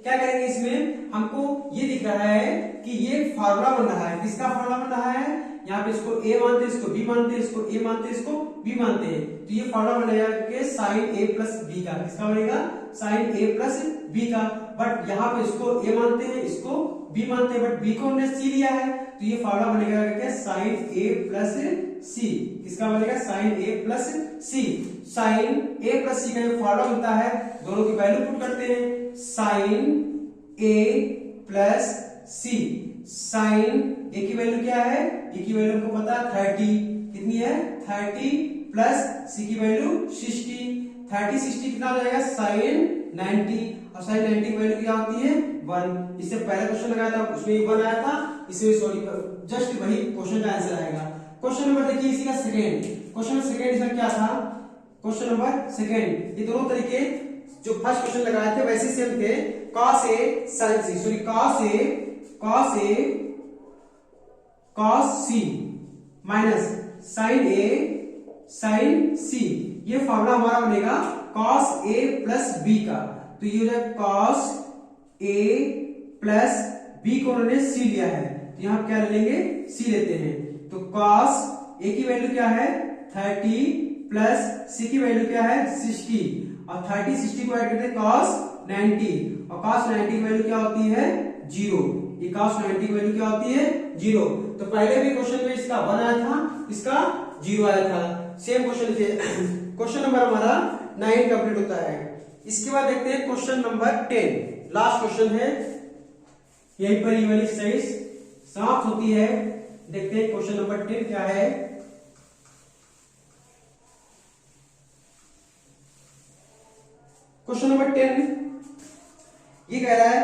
क्या करेंगे इसमें, हमको ये दिख रहा है कि ये फार्मूला बन रहा है, किसका फार्मूला बन रहा है, यहाँ पे इसको A मानते हैं, इसको B मानते हैं, इसको A मानते हैं, इसको B मानते हैं, तो ये फार्मूला बनेगा कि sin A प्लस B का, किसका बनेगा sin A प्लस B का। बट यहाँ पे इसको A मानते हैं, इसको B मानते हैं, बट B को हमने C लिया है, तो ये फार्मूला बनेगा क्या sin A प्लस C, किसका बनेगा sin A plus C। sin A plus C का ये फार्मूला बनता है, दोनों की वैल्यू पुट करते हैं, sin A plus C, sin A की वैल्यू क्या है, A की वैल्यू हमको पता है 30, कितनी है 30 प्लस C की वैल्यू 60, 30 60 कितना हो जाएगा sin 90, और sin 90 की वैल्यू क्या होती है 1। इससे पहले क्वेश्चन लगाया था उसमें 1 आया था, इसमें सॉरी जस्ट वही क्वेश्चन का आंसर आएगा। क्वेश्चन नंबर देखिए इसी का सेकंड, क्वेश्चन सेकंड इसका क्या था, क्वेश्चन नंबर सेकंड ये दोनों तरीके जो फर्स्ट क्वेश्चन लगाए थे वैसे सेम थे, cos A sin C, sorry cos C minus sin A sin C, ये फार्मूला हमारा बनेगा cos A प्लस B का, तो ये हो जाएगा cos A प्लस B को उन्होंने C लिया है, तो यहाँ क्या लेंगे C लेते हैं, तो cos A की वैल्यू क्या है 30 प्लस C की वैल्यू क्या है 60, और 30 60 को ऐड करते हैं cos 90, और cos 90 की वैल्यू क्या होती है 0, ये cos 90 की वैल्यू क्या होती है 0। तो पहले भी क्वेश्चन में इसका 1 आया था, इसका 0 आया था, सेम क्वेश्चन थे। क्वेश्चन नंबर हमारा 9 कंप्लीट होता है। इसके बाद देखते हैं क्वेश्चन नंबर 10, लास्ट क्वेश्चन है, यहीं पर ये वाली एक्सरसाइज समाप्त होती है। देखते हैं क्वेश्चन नंबर 10 क्या है। क्वेश्चन नंबर 10 ये कह रहा है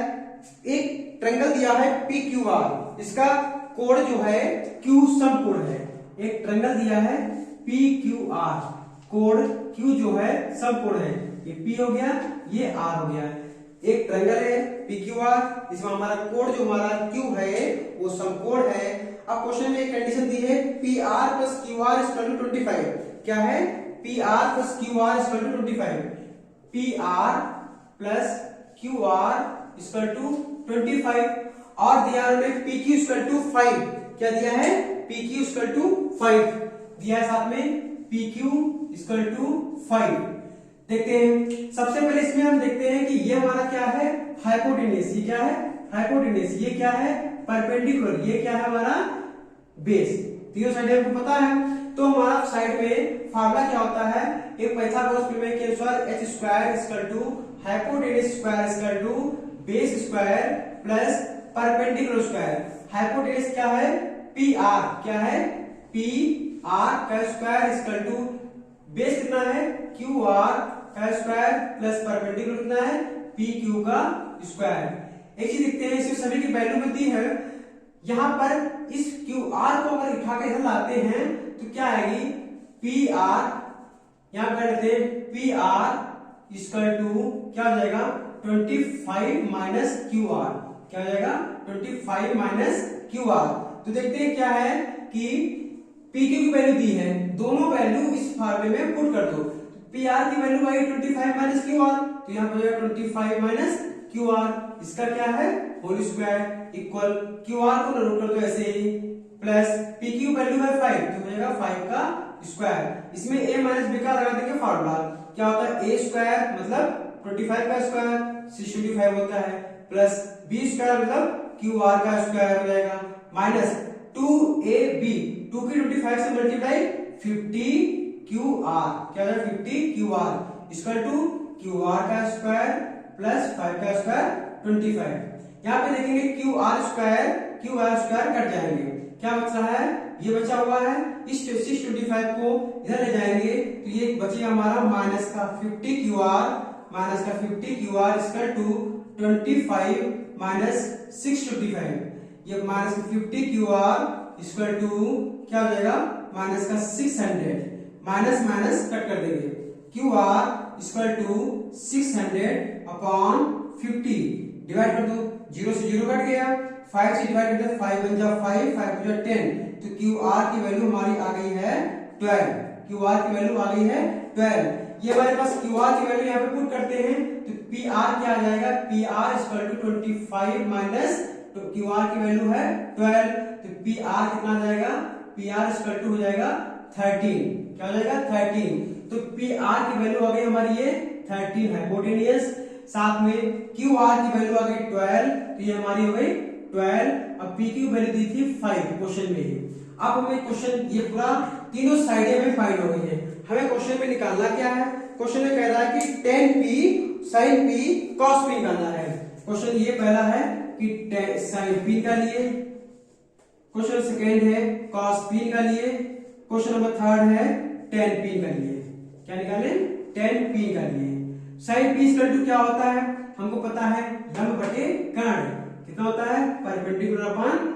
एक ट्रायंगल दिया है PQR, इसका कोण जो है Q समकोण है। एक ट्रायंगल दिया है PQR, कोण Q जो है समकोण है, ये P हो गया, ये R हो गया। एक ट्रायंगल है PQR, इसमें हमारा कोण जो हमारा Q है वो समकोण है। अब क्वेश्चन में एक कंडीशन दी है PR plus QR equal to 25, क्या है PR plus QR equal to 25, PR plus QR equal to 25, और दिया है PQ इक्वल टू 5, क्या दिया है PQ इक्वल टू 5 दिया है, साथ में PQ इक्वल टू 5। देखते हैं। सबसे पहले इसमें हम देखते हैं कि ये हमारा क्या है, हाइपोटेन्यूज। ये क्या है, हाइपोटेन्यूज। ये क्या है, परपेंडिकुलर। ये क्या है हमारा, बेस। तीनों साइड हमको पता है। तो हमारा साइड में फार्मूला क्या होता है, एक पाइथागोरस प्रमेय के अनुसार h square equal to hypotenuse square equal to base square plus perpendicular square. Hypotenuse क्या है, पी आर। क्या है, पी आर का स्क्वायर इक्वल टू बेस कितना है, क्यू आर का स्क्वायर प्लस परपेंडिकुलर कितना है, पी क्यू का स्क्वायर। एक चीज देखते हैं, इसमें सभी की वैल्यू में दी है। यहां पर इस क्यू आर को अगर उठा के इधर लाते हैं तो क्या आएगी, पी आर, यहां कर लेते हैं पी आर इक्वल टू क्या हो जाएगा, 25 माइनस क्यू आर। क्या हो जाएगा, 25 माइनस क्यू आर। तो देखते हैं क्या है कि पी क्यू की वैल्यू दी है, दोनों वैल्यू इस फार्मूले में पुट कर दो। पी आर की वैल्यू आई 25 माइनस क्यू आर, तो यहाँ पर जाएगा 25 माइनस क्यू आर। इसका क्या है, whole square equal Q R को नोट कर दो ऐसे ही, प्लस पी क्यू वैल्यू है 5, तो हो जाएगा 5 का स्क्वायर। इसमें a माइनस b का लगा देंगे फार्मूला। क्या होता है, a स्क्वायर मतलब 25 का स्क्वायर 65 होता है, प्लस b स्क्वायर मतलब क्यू आर का स्क्वायर हो जाएगा, माइनस 2ab, 2 की 25 से मल्टीप्लाई 50 क्यू आर। क्या हो जाएगा, 50 Q R equal to Q R का स्क्वायर प्लस 5 का स्क्वायर 25। यहाँ पे देखेंगे क्यू आर स्क्वायर कट जाएंगे, क्या बच रहा है, ये बचा हुआ है। इस 625 को इधर ले जाएंगे तो ये बचेगा हमारा माइनस का 50 Q R equal to 25 minus 625। ये minus 50 Q R equal to क्या हो जाएगा, माइनस का 600। माइनस माइनस कट कर देंगे, Q R equal to 600 upon 50 divide कर दो, 0 से 0 कट गया, 5 से डिवाइड करते हैं 5 बन जा 5, 5 बन जा 10, तो क्यू आर की वैल्यू हमारी आ गई है 12। क्यू आर की वैल्यू आ गई है 12। ये हमारे पास क्यू आर की वैल्यू यहाँ पे पुट करते हैं तो पी आर क्या आ जाएगा, P R equal to 25 minus तो क्यू आर की वैल्यू है 12, तो पी आर कितना आ जाएगा, पी आर इक्वल टू हो जाएगा 13। क्या हो जाएगा, 13। तो पी आर की वैल्यू आ गई हमारी ये 13 हाइपोटेन्यूज, साथ में क्यू आर की वैल्यू आ गई 12, तो ये हमारी हो गई 12। अब पी की वैल्यू दी थी 5 क्वेश्चन में ही। अब हमें क्वेश्चन ये पूरा तीनों साइडें में फाइंड हो गई है, हमें क्वेश्चन में निकालना क्या है। क्वेश्चन में कह रहा है कि tan p sin p cos p निकालना है। क्वेश्चन ये पहला है कि sin p का लिए, क्वेश्चन सेकेंड है cos p का लिए, क्वेश्चन नंबर थर्ड है tan p का लिए। क्या निकाले, tan p का लिए। sin p इक्वल टू क्या होता है, हमको पता है लंब बटे कर्ण, कितना होता है, परपेंडिकुलर अपॉन